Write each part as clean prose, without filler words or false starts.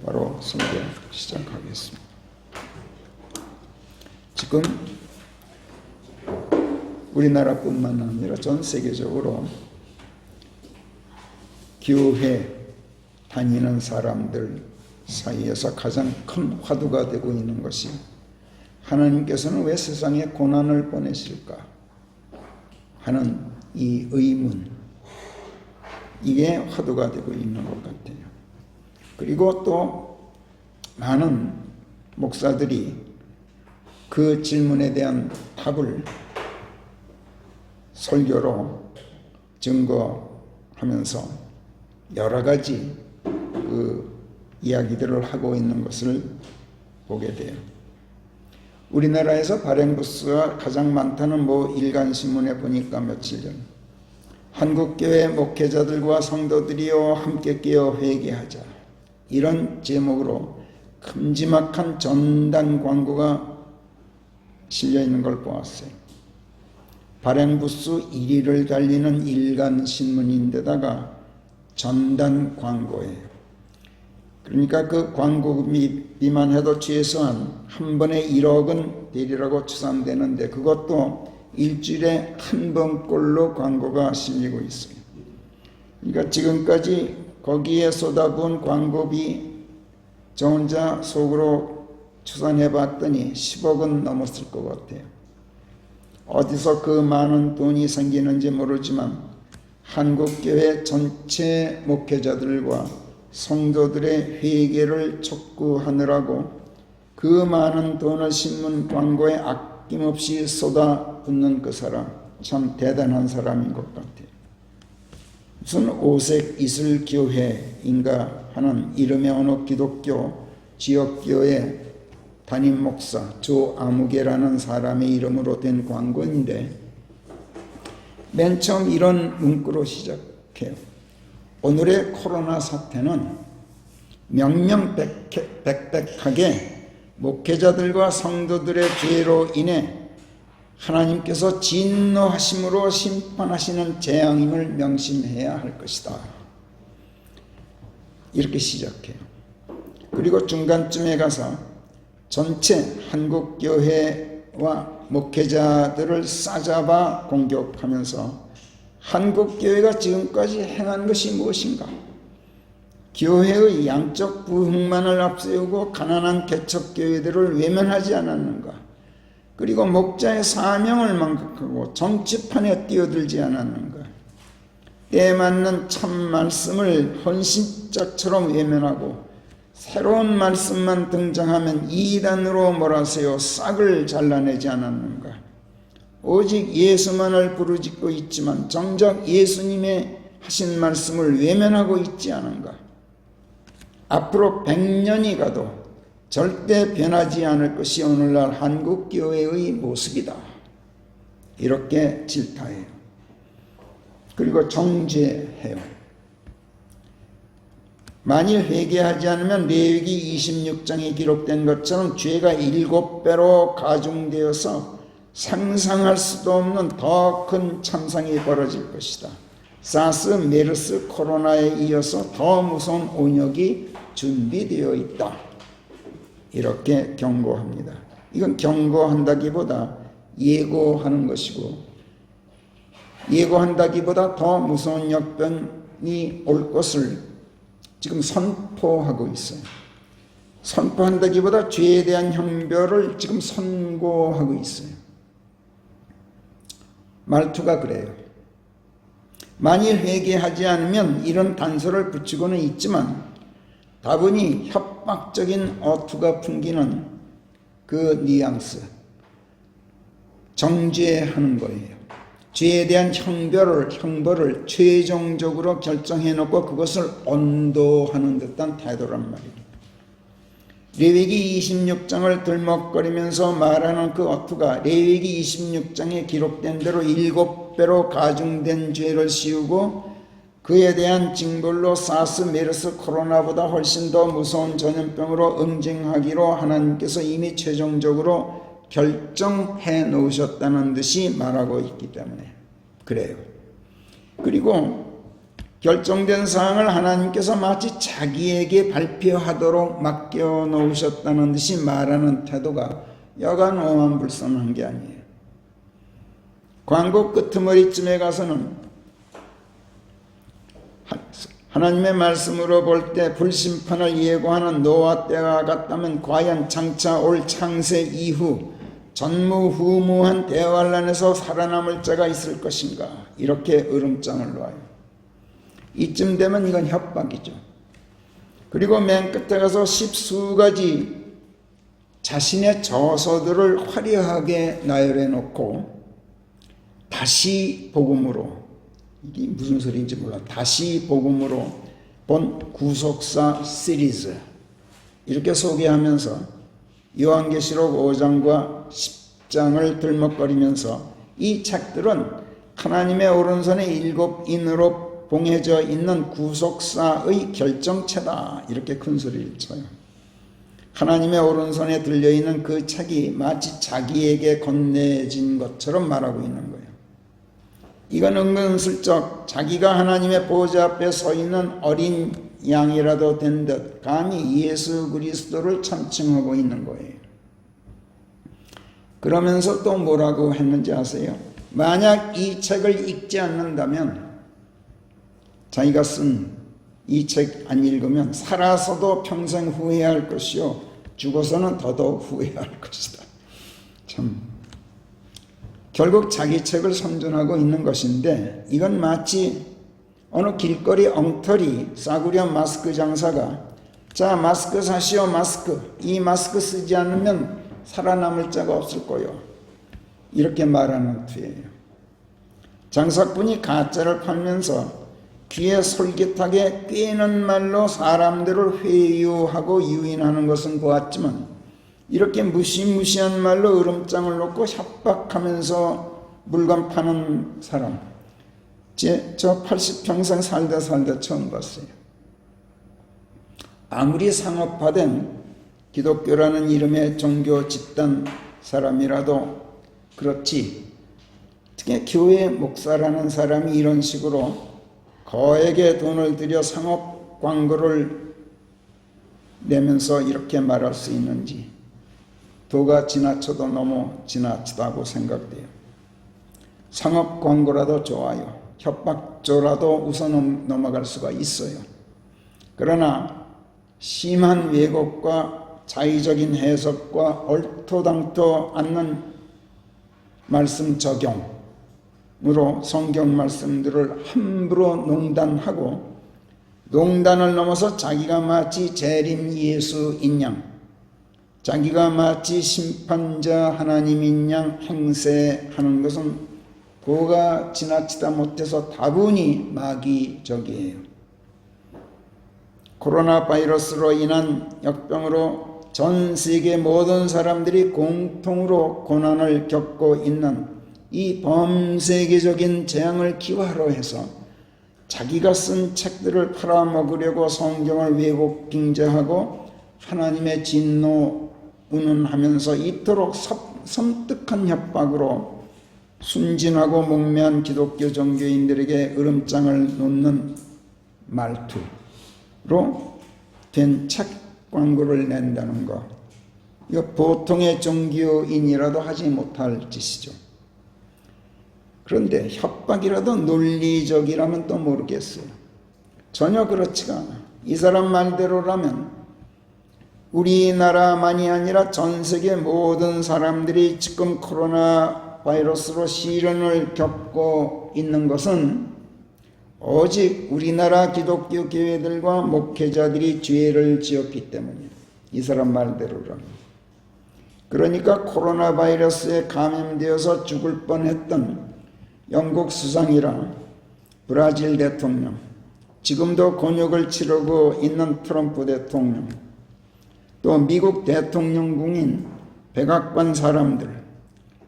바로 설교 시작하겠습니다. 지금 우리나라뿐만 아니라 전 세계적으로 교회 다니는 사람들 사이에서 가장 큰 화두가 되고 있는 것이 하나님께서는 왜 세상에 고난을 보내실까 하는 이 의문, 이게 화두가 되고 있는 것 같아요. 그리고 또 많은 목사들이 그 질문에 대한 답을 설교로 증거하면서 여러 가지 그 이야기들을 하고 있는 것을 보게 돼요. 우리나라에서 발행부수가 가장 많다는 일간신문에 보니까 며칠 전 한국교회 목회자들과 성도들이여 함께 깨어 회개하자, 이런 제목으로 큼지막한 전단 광고가 실려 있는 걸 보았어요. 발행부수 1위를 달리는 일간신문인데다가 전단 광고예요. 그러니까 그 광고비만 해도 최소한 한 번에 1억은 되리라고 추산되는데 그것도 일주일에 한 번꼴로 광고가 실리고 있어요. 그러니까 지금까지 거기에 쏟아부은 광고비 저 혼자 속으로 추산해 봤더니 10억은 넘었을 것 같아요. 어디서 그 많은 돈이 생기는지 모르지만 한국교회 전체 목회자들과 성도들의 회개를 촉구하느라고 그 많은 돈을 신문 광고에 아낌없이 쏟아붓는 그 사람, 참 대단한 사람인 것 같아요. 무슨 오색 이슬교회인가 하는 이름의 어느 기독교 지역교회 담임 목사 조아무개라는 사람의 이름으로 된 광고인데 맨 처음 이런 문구로 시작해요. 오늘의 코로나 사태는 명명백백하게 목회자들과 성도들의 죄로 인해 하나님께서 진노하심으로 심판하시는 재앙임을 명심해야 할 것이다. 이렇게 시작해요. 그리고 중간쯤에 가서 전체 한국교회와 목회자들을 싸잡아 공격하면서 한국교회가 지금까지 행한 것이 무엇인가? 교회의 양적 부흥만을 앞세우고 가난한 개척교회들을 외면하지 않았는가? 그리고 목자의 사명을 망각하고 정치판에 뛰어들지 않았는가? 때에 맞는 참 말씀을 헌신짝처럼 외면하고 새로운 말씀만 등장하면 이단으로 몰아세워 싹을 잘라내지 않았는가? 오직 예수만을 부르짖고 있지만 정작 예수님의 하신 말씀을 외면하고 있지 않은가? 앞으로 100년이 가도 절대 변하지 않을 것이 오늘날 한국교회의 모습이다. 이렇게 질타해요. 그리고 정죄해요. 만일 회개하지 않으면 레위기 26장에 기록된 것처럼 죄가 7배로 가중되어서 상상할 수도 없는 더 큰 참상이 벌어질 것이다. 사스, 메르스, 코로나에 이어서 더 무서운 온역이 준비되어 있다. 이렇게 경고합니다. 이건 경고한다기보다 예고하는 것이고, 예고한다기보다 더 무서운 역병이 올 것을 지금 선포하고 있어요. 선포한다기보다 죄에 대한 형벌을 지금 선고하고 있어요. 말투가 그래요. 만일 회개하지 않으면 이런 단서를 붙이고는 있지만 다분히 협박적인 어투가 풍기는 그 뉘앙스, 정죄하는 거예요. 죄에 대한 형벌을 최종적으로 결정해놓고 그것을 언도하는 듯한 태도란 말이에요. 레위기 26장을 들먹거리면서 말하는 그 어투가 레위기 26장에 기록된 대로 7배로 가중된 죄를 씌우고 그에 대한 징벌로 사스, 메르스, 코로나보다 훨씬 더 무서운 전염병으로 응징하기로 하나님께서 이미 최종적으로 결정해 놓으셨다는 듯이 말하고 있기 때문에 그래요. 그리고 결정된 사항을 하나님께서 마치 자기에게 발표하도록 맡겨놓으셨다는 듯이 말하는 태도가 여간 오만불선한 게 아니에요. 광고 끄트머리쯤에 가서는 하나님의 말씀으로 볼 때 불심판을 예고하는 노아 때와 같다면 과연 장차 올 창세 이후 전무후무한 대환란에서 살아남을 자가 있을 것인가, 이렇게 으름장을 놓아요. 이쯤 되면 이건 협박이죠. 그리고 맨 끝에 가서 10수가지 자신의 저서들을 화려하게 나열해 놓고 다시 복음으로, 이게 무슨 소리인지 몰라, 다시 복음으로 본 구속사 시리즈 이렇게 소개하면서 요한계시록 5장과 10장을 들먹거리면서 이 책들은 하나님의 오른손에 7인으로 봉해져 있는 구속사의 결정체다, 이렇게 큰 소리를 쳐요. 하나님의 오른손에 들려있는 그 책이 마치 자기에게 건네진 것처럼 말하고 있는 거예요. 이건 은근슬쩍 자기가 하나님의 보좌 앞에 서 있는 어린 양이라도 된 듯 감히 예수 그리스도를 찬칭하고 있는 거예요. 그러면서 또 뭐라고 했는지 아세요? 만약 이 책을 읽지 않는다면, 자기가 쓴 이 책 안 읽으면 살아서도 평생 후회할 것이요 죽어서는 더더욱 후회할 것이다. 참, 결국 자기 책을 선전하고 있는 것인데, 이건 마치 어느 길거리 엉터리 싸구려 마스크 장사가 자, 마스크 사시오, 마스크, 이 마스크 쓰지 않으면 살아남을 자가 없을 거요, 이렇게 말하는 투예요. 장사꾼이 가짜를 팔면서 귀에 솔깃하게 꿰는 말로 사람들을 회유하고 유인하는 것은 보았지만, 이렇게 무시무시한 말로 으름장을 놓고 협박하면서 물건 파는 사람, 저 80평생 살다 처음 봤어요. 아무리 상업화된 기독교라는 이름의 종교 집단 사람이라도 그렇지, 특히 교회 목사라는 사람이 이런 식으로 거액의 돈을 들여 상업 광고를 내면서 이렇게 말할 수 있는지 도가 지나쳐도 너무 지나치다고 생각돼요. 상업 광고라도 좋아요. 협박조라도 우선 넘어갈 수가 있어요. 그러나 심한 왜곡과 자의적인 해석과 얼토당토 않는 말씀 적용으로 성경 말씀들을 함부로 농단하고, 농단을 넘어서 자기가 마치 재림 예수인 양, 자기가 마치 심판자 하나님인 양 행세하는 것은 도가 지나치다 못해서 다분히 마귀적이에요. 코로나 바이러스로 인한 역병으로 전 세계 모든 사람들이 공통으로 고난을 겪고 있는 이 범세계적인 재앙을 기화로 해서 자기가 쓴 책들을 팔아먹으려고 성경을 왜곡 빙자하고 하나님의 진노 운운하면서 이토록 섬뜩한 협박으로 순진하고 목매한 기독교 종교인들에게 으름장을 놓는 말투로 된 책 광고를 낸다는 거, 이거 보통의 종교인이라도 하지 못할 짓이죠. 그런데 협박이라도 논리적이라면 또 모르겠어요. 전혀 그렇지가 않아. 이 사람 말대로라면 우리나라만이 아니라 전 세계 모든 사람들이 지금 코로나 바이러스로 시련을 겪고 있는 것은 오직 우리나라 기독교 교회들과 목회자들이 죄를 지었기 때문이에요. 이 사람 말대로라면. 그러니까 코로나 바이러스에 감염되어서 죽을 뻔했던 영국 수상이랑 브라질 대통령, 지금도 곤욕을 치르고 있는 트럼프 대통령, 또 미국 대통령궁인 백악관 사람들,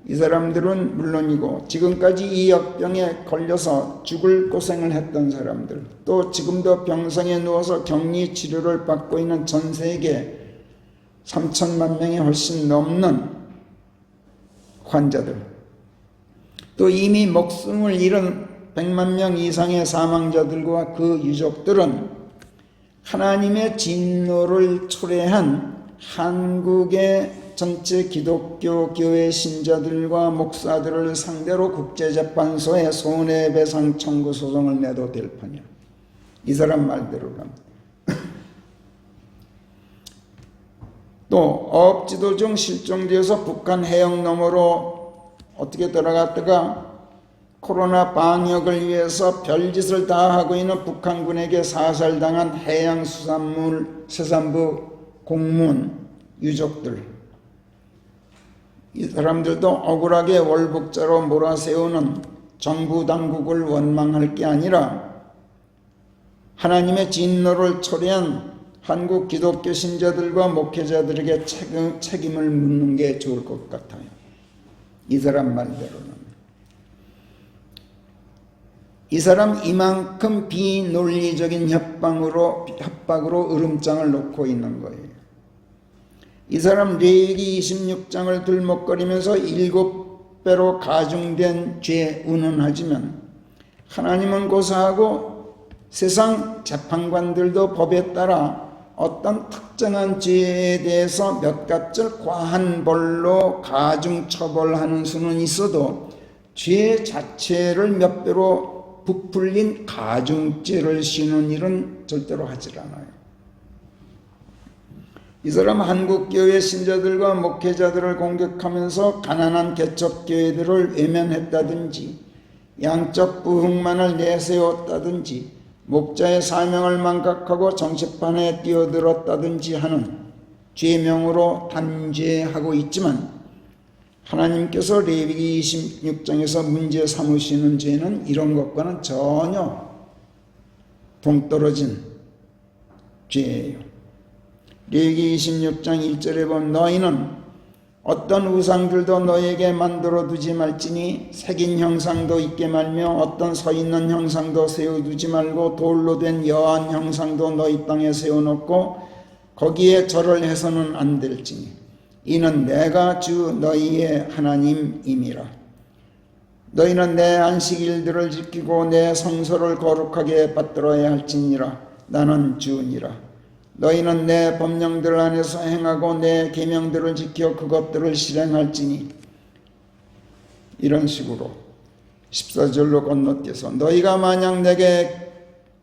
이 사람들은 물론이고 지금까지 이 역병에 걸려서 죽을 고생을 했던 사람들, 또 지금도 병상에 누워서 격리 치료를 받고 있는 전 세계 3천만 명이 훨씬 넘는 환자들, 또 이미 목숨을 잃은 100만 명 이상의 사망자들과 그 유족들은 하나님의 진노를 초래한 한국의 전체 기독교 교회 신자들과 목사들을 상대로 국제재판소에 손해배상 청구 소송을 내도 될 판이야. 이 사람 말대로라면. 또 어업지도 중 실종되어서 북한 해역 너머로 어떻게 들어갔다가 코로나 방역을 위해서 별짓을 다 하고 있는 북한군에게 사살당한 해양수산물세산부 공무원 유족들, 이 사람들도 억울하게 월북자로 몰아세우는 정부 당국을 원망할 게 아니라 하나님의 진노를 초래한 한국 기독교 신자들과 목회자들에게 책임을 묻는 게 좋을 것 같아요. 이 사람 말대로는. 이 사람 이만큼 비논리적인 협박으로 으름장을 놓고 있는 거예요. 이 사람 레위기 26장을 들먹거리면서 7배로 가중된 죄 운운하지만 하나님은 고사하고 세상 재판관들도 법에 따라 어떤 특정한 죄에 대해서 몇 갑절 과한 벌로 가중 처벌하는 수는 있어도 죄 자체를 몇 배로 부풀린 가중죄를 씌우는 일은 절대로 하질 않아요. 이 사람 한국교회 신자들과 목회자들을 공격하면서 가난한 개척교회들을 외면했다든지 양적 부흥만을 내세웠다든지 목자의 사명을 망각하고 정치판에 뛰어들었다든지 하는 죄명으로 단죄하고 있지만 하나님께서 레위기 26장에서 문제 삼으시는 죄는 이런 것과는 전혀 동떨어진 죄예요. 레위기 26장 1절에 보면 너희는 어떤 우상들도 너희에게 만들어 두지 말지니 새긴 형상도 있게 말며 어떤 서 있는 형상도 세워두지 말고 돌로 된 여한 형상도 너희 땅에 세워놓고 거기에 절을 해서는 안 될지니 이는 내가 주 너희의 하나님임이라. 너희는 내 안식일들을 지키고 내 성소를 거룩하게 받들어야 할지니라. 나는 주니라. 너희는 내 법령들 안에서 행하고 내 계명들을 지켜 그것들을 실행할지니. 이런 식으로 14절로 건너뛰어서 너희가 만약 내게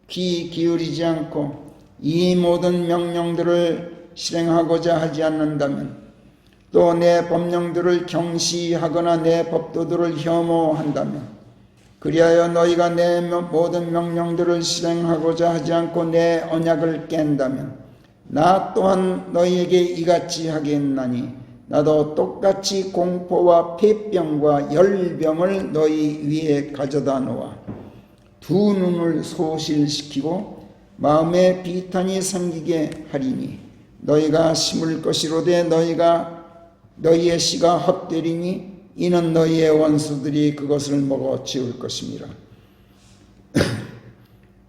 귀 기울이지 않고 이 모든 명령들을 실행하고자 하지 않는다면 또 내 법령들을 경시하거나 내 법도들을 혐오한다면 그리하여 너희가 내 모든 명령들을 실행하고자 하지 않고 내 언약을 깬다면 나 또한 너희에게 이같이 하겠나니 나도 똑같이 공포와 폐병과 열병을 너희 위에 가져다 놓아 두 눈을 소실시키고 마음에 비탄이 생기게 하리니 너희가 심을 것이로되 너희의 씨가 헛되리니 이는 너희의 원수들이 그것을 먹어 치울 것임이라.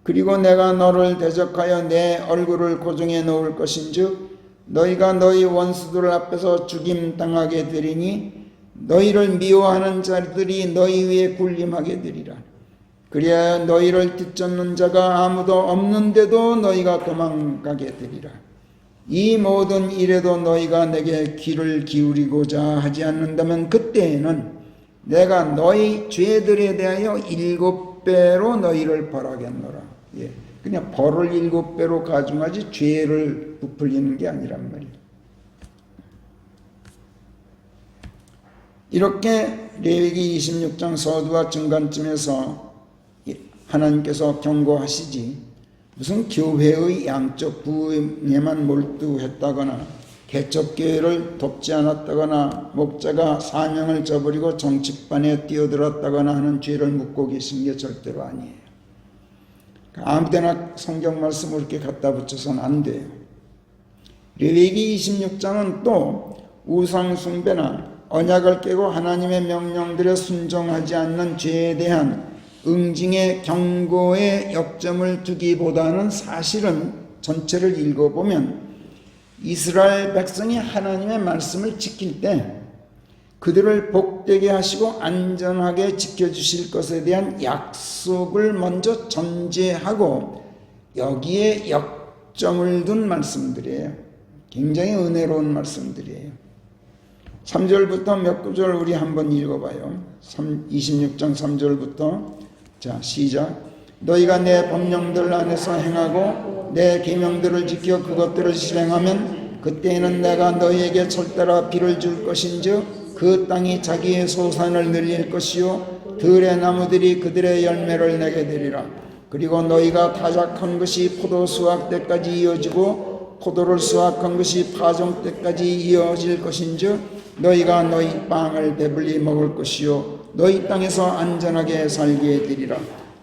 그리고 내가 너를 대적하여 내 얼굴을 고정해 놓을 것인즉 너희가 너희 원수들 앞에서 죽임당하게 되리니 너희를 미워하는 자들이 너희 위에 군림하게 되리라. 그리하여 너희를 뒤쫓는 자가 아무도 없는데도 너희가 도망가게 되리라. 이 모든 일에도 너희가 내게 귀를 기울이고자 하지 않는다면 그때에는 내가 너희 죄들에 대하여 7배로 너희를 벌하겠노라. 예, 그냥 벌을 7배로 가중하지 죄를 부풀리는 게 아니란 말이에요. 이렇게 레위기 26장 서두와 중간쯤에서 하나님께서 경고하시지 무슨 교회의 양적 부흥에만 몰두했다거나 개척교회를 돕지 않았다거나 목자가 사명을 저버리고 정치판에 뛰어들었다거나 하는 죄를 묻고 계신 게 절대로 아니에요. 아무데나 성경 말씀을 이렇게 갖다 붙여서는 안 돼요. 레위기 26장은 또 우상 숭배나 언약을 깨고 하나님의 명령들에 순종하지 않는 죄에 대한 응징의 경고에 역점을 두기보다는 사실은 전체를 읽어보면 이스라엘 백성이 하나님의 말씀을 지킬 때 그들을 복되게 하시고 안전하게 지켜주실 것에 대한 약속을 먼저 전제하고 여기에 역점을 둔 말씀들이에요. 굉장히 은혜로운 말씀들이에요. 3절부터 몇 구절 우리 한번 읽어봐요. 26장 3절부터 자 시작. 너희가 내 법령들 안에서 행하고 내 계명들을 지켜 그것들을 실행하면 그때에는 내가 너희에게 철따라 비를 줄 것인즉 그 땅이 자기의 소산을 늘릴 것이요 들의 나무들이 그들의 열매를 내게 되리라. 그리고 너희가 타작한 것이 포도 수확 때까지 이어지고 포도를 수확한 것이 파종 때까지 이어질 것인즉 너희가 너희 빵을 배불리 먹을 것이요 너희 땅에서 안전하게 살게 되리라.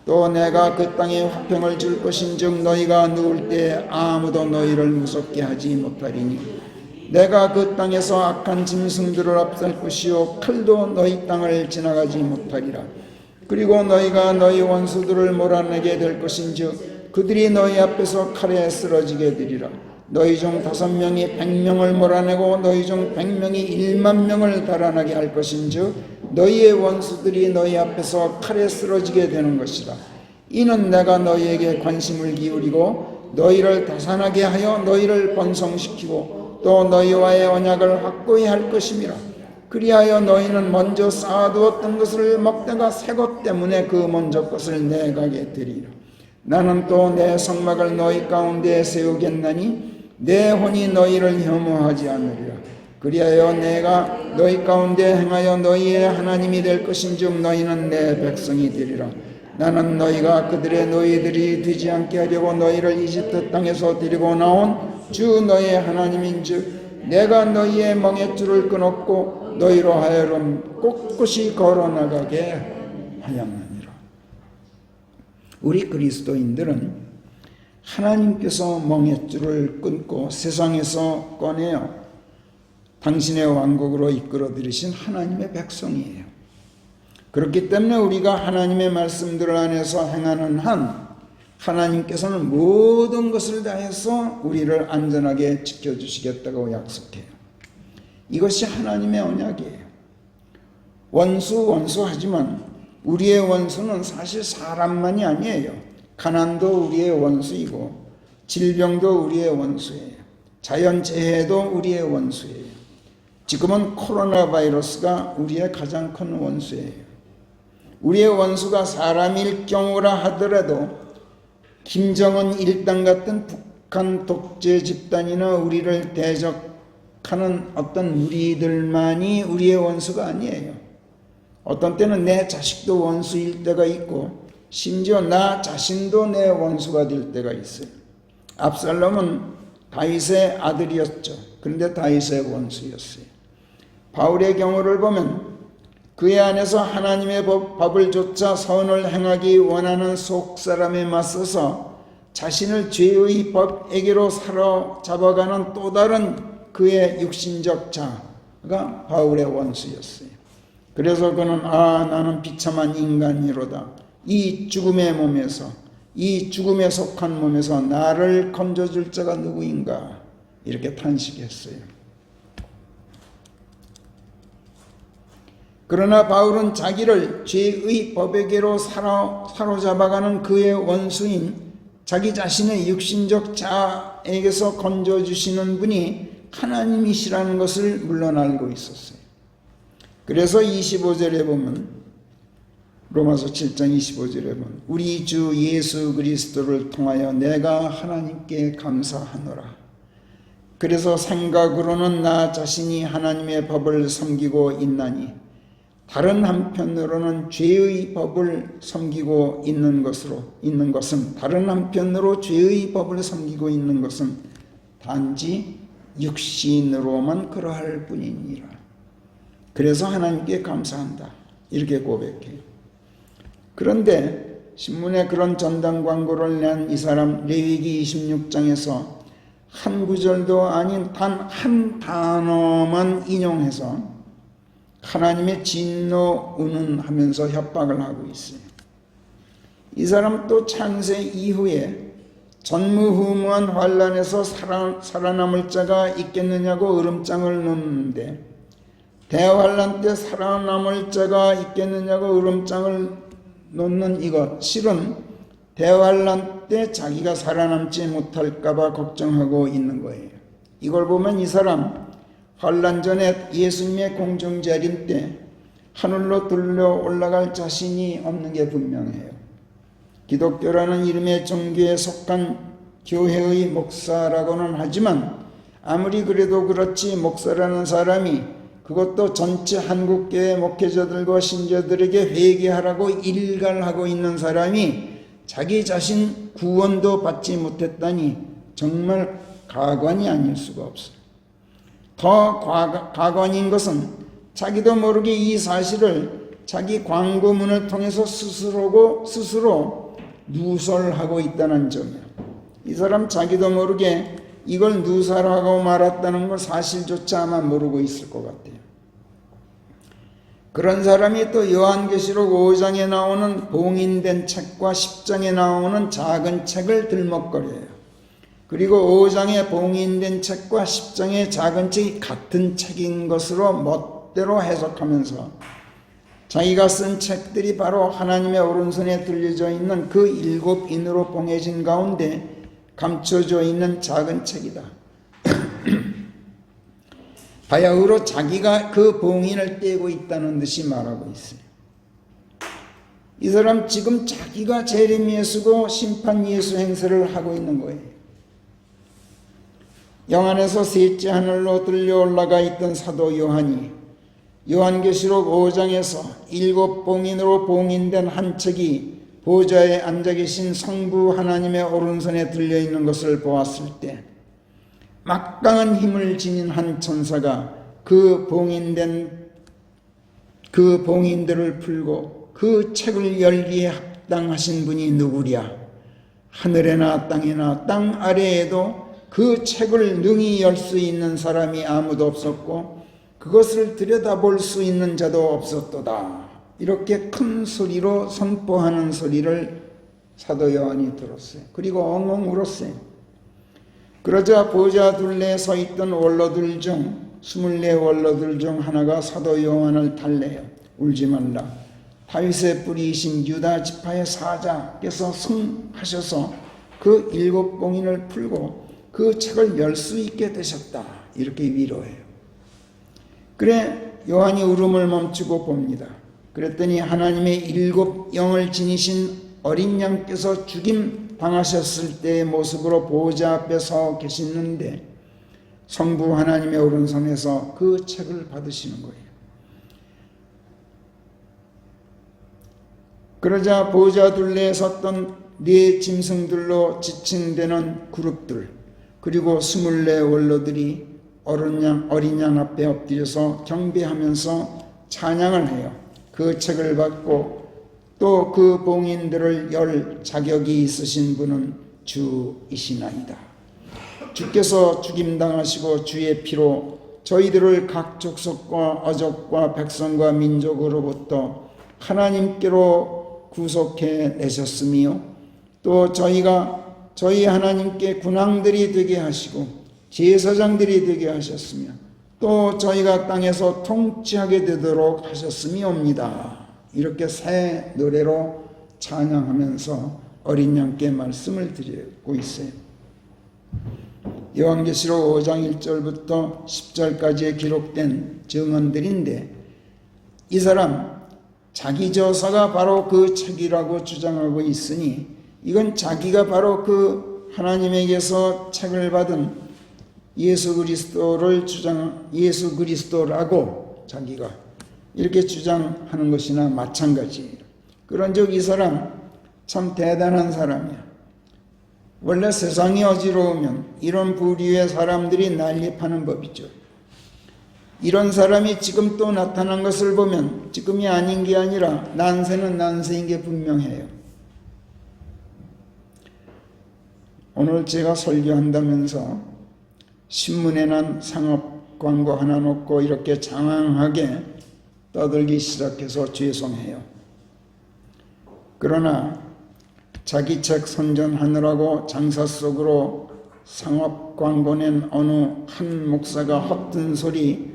또 내가 그 땅에 화평을 줄 것인즉 너희가 누울 때 아무도 너희를 무섭게 하지 못하리니 내가 그 땅에서 악한 짐승들을 압살 것이요 칼도 너희 땅을 지나가지 못하리라. 그리고 너희가 너희 원수들을 몰아내게 될 것인즉 그들이 너희 앞에서 칼에 쓰러지게 되리라. 너희 중 5명이 100명을 몰아내고 너희 중 100명이 1만 명을 달아나게 할 것인즉 너희의 원수들이 너희 앞에서 칼에 쓰러지게 되는 것이다. 이는 내가 너희에게 관심을 기울이고 너희를 다산하게 하여 너희를 번성시키고 또 너희와의 언약을 확고히 할 것임이라. 그리하여 너희는 먼저 쌓아두었던 것을 먹다가 새 것 때문에 그 먼저 것을 내가게 되리라. 나는 또 내 성막을 너희 가운데 세우겠나니 내 혼이 너희를 혐오하지 않으리라. 그리하여 내가 너희 가운데 행하여 너희의 하나님이 될 것인즉 너희는 내 백성이 되리라. 나는 너희가 그들의 노예들이 되지 않게 하려고 너희를 이집트 땅에서 데리고 나온 주 너희의 하나님인즉 내가 너희의 멍에줄을 끊었고 너희로 하여금 꼿꼿이 걸어나가게 하였느니라. 우리 그리스도인들은 하나님께서 멍에줄을 끊고 세상에서 꺼내어 당신의 왕국으로 이끌어 들이신 하나님의 백성이에요. 그렇기 때문에 우리가 하나님의 말씀들 안에서 행하는 한 하나님께서는 모든 것을 다해서 우리를 안전하게 지켜주시겠다고 약속해요. 이것이 하나님의 언약이에요. 원수하지만 우리의 원수는 사실 사람만이 아니에요. 가난도 우리의 원수이고 질병도 우리의 원수예요. 자연재해도 우리의 원수예요. 지금은 코로나 바이러스가 우리의 가장 큰 원수예요. 우리의 원수가 사람일 경우라 하더라도 김정은 일당 같은 북한 독재 집단이나 우리를 대적하는 어떤 무리들만이 우리의 원수가 아니에요. 어떤 때는 내 자식도 원수일 때가 있고 심지어 나 자신도 내 원수가 될 때가 있어요. 압살롬은 다윗의 아들이었죠. 그런데 다윗의 원수였어요. 바울의 경우를 보면 그의 안에서 하나님의 법을 조차 선을 행하기 원하는 속사람에 맞서서 자신을 죄의 법에게로 사로잡아가는 또 다른 그의 육신적 자가 바울의 원수였어요. 그래서 그는 나는 비참한 인간이로다. 이 죽음의 몸에서 이 죽음에 속한 몸에서 나를 건져줄 자가 누구인가 이렇게 탄식했어요. 그러나 바울은 자기를 죄의 법에게로 사로잡아가는 그의 원수인 자기 자신의 육신적 자에게서 건져주시는 분이 하나님이시라는 것을 물론 알고 있었어요. 그래서 25절에 보면 로마서 7장 25절에 보면 우리 주 예수 그리스도를 통하여 내가 하나님께 감사하노라. 그래서 생각으로는 나 자신이 하나님의 법을 섬기고 있나니 다른 한편으로는 죄의 법을 섬기고 있는 것은 다른 한편으로 죄의 법을 섬기고 있는 것은 단지 육신으로만 그러할 뿐이니라. 그래서 하나님께 감사한다. 이렇게 고백해요. 그런데 신문에 그런 전당 광고를 낸 이 사람 레위기 26장에서 한 구절도 아닌 단 한 단어만 인용해서 하나님의 진노 운운하면서 협박을 하고 있어요. 이 사람 또 창세 이후에 전무후무한 환란에서 살아남을 자가 있겠느냐고 으름장을 놓는데 대환란 때 살아남을 자가 있겠느냐고 으름장을 놓는 이것, 실은 대환란 때 자기가 살아남지 못할까봐 걱정하고 있는 거예요. 이걸 보면 이 사람 환란 전에 예수님의 공중재림 때 하늘로 들려 올라갈 자신이 없는 게 분명해요. 기독교라는 이름의 종교에 속한 교회의 목사라고는 하지만 아무리 그래도 그렇지 목사라는 사람이 그것도 전체 한국교회 목회자들과 신자들에게 회개하라고 일갈하고 있는 사람이 자기 자신 구원도 받지 못했다니 정말 가관이 아닐 수가 없어요. 더 가관인 것은 자기도 모르게 이 사실을 자기 광고문을 통해서 스스로 누설하고 있다는 점이에요. 이 사람 자기도 모르게 이걸 누설하고 말았다는 걸 사실조차 아마 모르고 있을 것 같아요. 그런 사람이 또 요한계시록 5장에 나오는 봉인된 책과 10장에 나오는 작은 책을 들먹거려요. 그리고 5장의 봉인된 책과 10장의 작은 책이 같은 책인 것으로 멋대로 해석하면서 자기가 쓴 책들이 바로 하나님의 오른손에 들려져 있는 그 7인으로 봉해진 가운데 감춰져 있는 작은 책이다. 바야흐로 자기가 그 봉인을 떼고 있다는 듯이 말하고 있어요. 이 사람 지금 자기가 재림 예수고 심판 예수 행세를 하고 있는 거예요. 영안에서 셋째 하늘로 들려 올라가 있던 사도 요한이 요한계시록 5장에서 7봉인으로 봉인된 한 책이 보좌에 앉아 계신 성부 하나님의 오른손에 들려 있는 것을 보았을 때 막강한 힘을 지닌 한 천사가 그 봉인들을 풀고 그 책을 열기에 합당하신 분이 누구랴? 하늘에나 땅에나 땅 아래에도 그 책을 능히 열 수 있는 사람이 아무도 없었고 그것을 들여다볼 수 있는 자도 없었도다. 이렇게 큰 소리로 선포하는 소리를 사도 요한이 들었어요. 그리고 엉엉 울었어요. 그러자 보좌 둘레에 서 있던 원로들 중 24원로들 중 하나가 사도 요한을 달래요. 울지 말라. 다윗의 뿌리이신 유다 지파의 사자께서 승하셔서 그 7봉인을 풀고 그 책을 열 수 있게 되셨다. 이렇게 위로해요. 그래 요한이 울음을 멈추고 봅니다. 그랬더니 하나님의 7 영을 지니신 어린 양께서 죽임 당하셨을 때의 모습으로 보호자 앞에 서 계시는데 성부 하나님의 오른손에서 그 책을 받으시는 거예요. 그러자 보호자 둘레에 섰던 4 짐승들로 지칭되는 그룹들 그리고 24원로들이 어린 양 앞에 엎드려서 경배하면서 찬양을 해요. 그 책을 받고 또 그 봉인들을 열 자격이 있으신 분은 주이시나이다. 주께서 죽임당하시고 주의 피로 저희들을 각 족속과 어족과 백성과 민족으로부터 하나님께로 구속해 내셨으며 또 저희가 저희 하나님께 군왕들이 되게 하시고 제사장들이 되게 하셨으며 또 저희가 땅에서 통치하게 되도록 하셨음이옵니다. 이렇게 새 노래로 찬양하면서 어린 양께 말씀을 드리고 있어요. 요한계시록 5장 1절부터 10절까지에 기록된 증언들인데 이 사람 자기 저서가 바로 그 책이라고 주장하고 있으니 이건 자기가 바로 그 하나님에게서 책을 받은 예수 그리스도라고 자기가 이렇게 주장하는 것이나 마찬가지예요. 그런즉 이 사람 참 대단한 사람이야. 원래 세상이 어지러우면 이런 부류의 사람들이 난립하는 법이죠. 이런 사람이 지금 또 나타난 것을 보면 지금이 아닌 게 아니라 난세는 난세인 게 분명해요. 오늘 제가 설교한다면서 신문에 난 상업 광고 하나 놓고 이렇게 장황하게 떠들기 시작해서 죄송해요. 그러나 자기 책 선전하느라고 장사 속으로 상업 광고 낸 어느 한 목사가 헛된 소리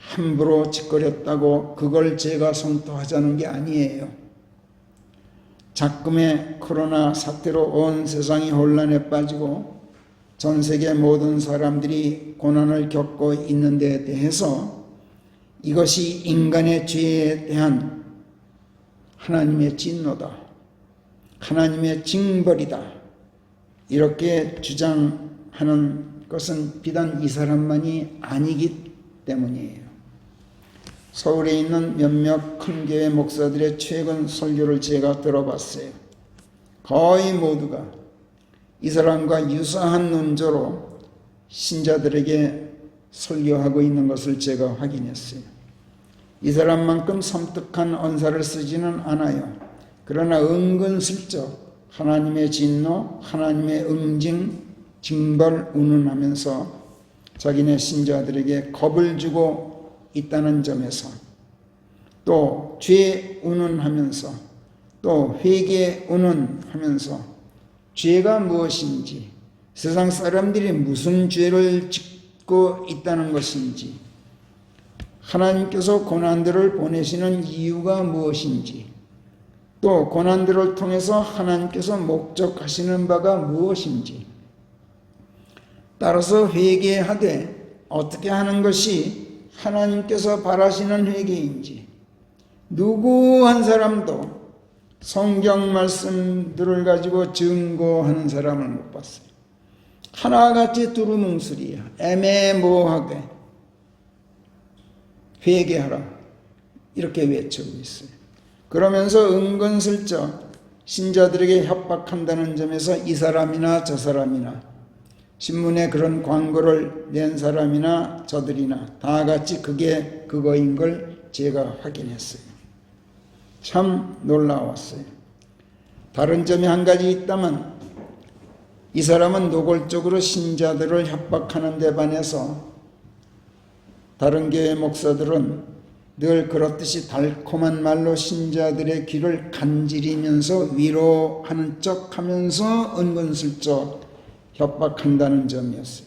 함부로 짓거렸다고 그걸 제가 성토하자는 게 아니에요. 작금의 코로나 사태로 온 세상이 혼란에 빠지고 전 세계 모든 사람들이 고난을 겪고 있는 데 대해서 이것이 인간의 죄에 대한 하나님의 진노다, 하나님의 징벌이다, 이렇게 주장하는 것은 비단 이 사람만이 아니기 때문이에요. 서울에 있는 몇몇 큰 교회 목사들의 최근 설교를 제가 들어봤어요. 거의 모두가 이 사람과 유사한 논조로 신자들에게 설교하고 있는 것을 제가 확인했어요. 이 사람만큼 섬뜩한 언사를 쓰지는 않아요. 그러나 은근슬쩍 하나님의 진노, 하나님의 응징, 징벌 운운하면서 자기네 신자들에게 겁을 주고 있다는 점에서, 또 죄 운운하면서, 또 회개 운운하면서 죄가 무엇인지, 세상 사람들이 무슨 죄를 짓고 있다는 것인지, 하나님께서 고난들을 보내시는 이유가 무엇인지, 또 고난들을 통해서 하나님께서 목적하시는 바가 무엇인지, 따라서 회개하되 어떻게 하는 것이 하나님께서 바라시는 회개인지, 누구 한 사람도 성경 말씀들을 가지고 증거하는 사람을 못 봤어요. 하나같이 두루뭉술이야. 애매모호하게 회개하라 이렇게 외치고 있어요. 그러면서 은근슬쩍 신자들에게 협박한다는 점에서 이 사람이나 저 사람이나, 신문에 그런 광고를 낸 사람이나 저들이나 다 같이 그게 그거인 걸 제가 확인했어요. 참 놀라웠어요. 다른 점이 한 가지 있다면, 이 사람은 노골적으로 신자들을 협박하는 데 반해서 다른 교회 목사들은 늘 그렇듯이 달콤한 말로 신자들의 귀를 간지리면서 위로하는 척하면서 은근슬쩍 협박한다는 점이었어요.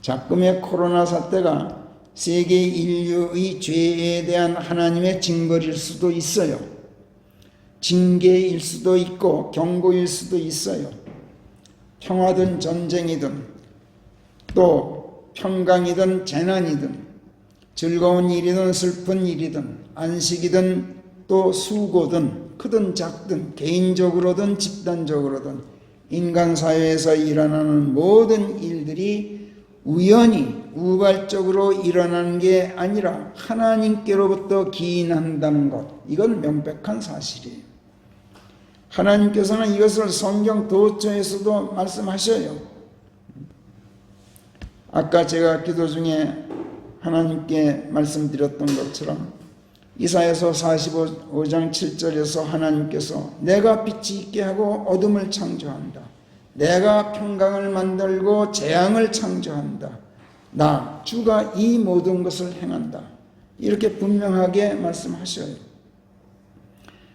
작금의 코로나 사태가 세계 인류의 죄에 대한 하나님의 징벌일 수도 있어요. 징계일 수도 있고 경고일 수도 있어요. 평화든 전쟁이든 또 평강이든 재난이든 즐거운 일이든 슬픈 일이든 안식이든 또 수고든 크든 작든 개인적으로든 집단적으로든 인간 사회에서 일어나는 모든 일들이 우연히 우발적으로 일어나는 게 아니라 하나님께로부터 기인한다는 것, 이건 명백한 사실이에요. 하나님께서는 이것을 성경 도처에서도 말씀하셔요. 아까 제가 기도 중에 하나님께 말씀드렸던 것처럼 이사야서 45장 7절에서 하나님께서 내가 빛이 있게 하고 어둠을 창조한다. 내가 평강을 만들고 재앙을 창조한다. 나 주가 이 모든 것을 행한다. 이렇게 분명하게 말씀하셔요.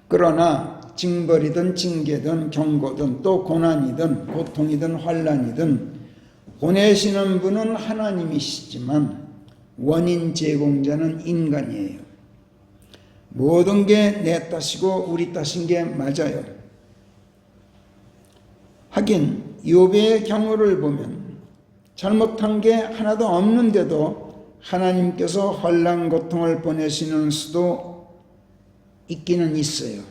그러나 징벌이든 징계든 경고든 또 고난이든 고통이든 환난이든 보내시는 분은 하나님이시지만 원인 제공자는 인간이에요. 모든 게 내 탓이고 우리 탓인 게 맞아요. 하긴 욥의 경우를 보면 잘못한 게 하나도 없는데도 하나님께서 환난 고통을 보내시는 수도 있기는 있어요.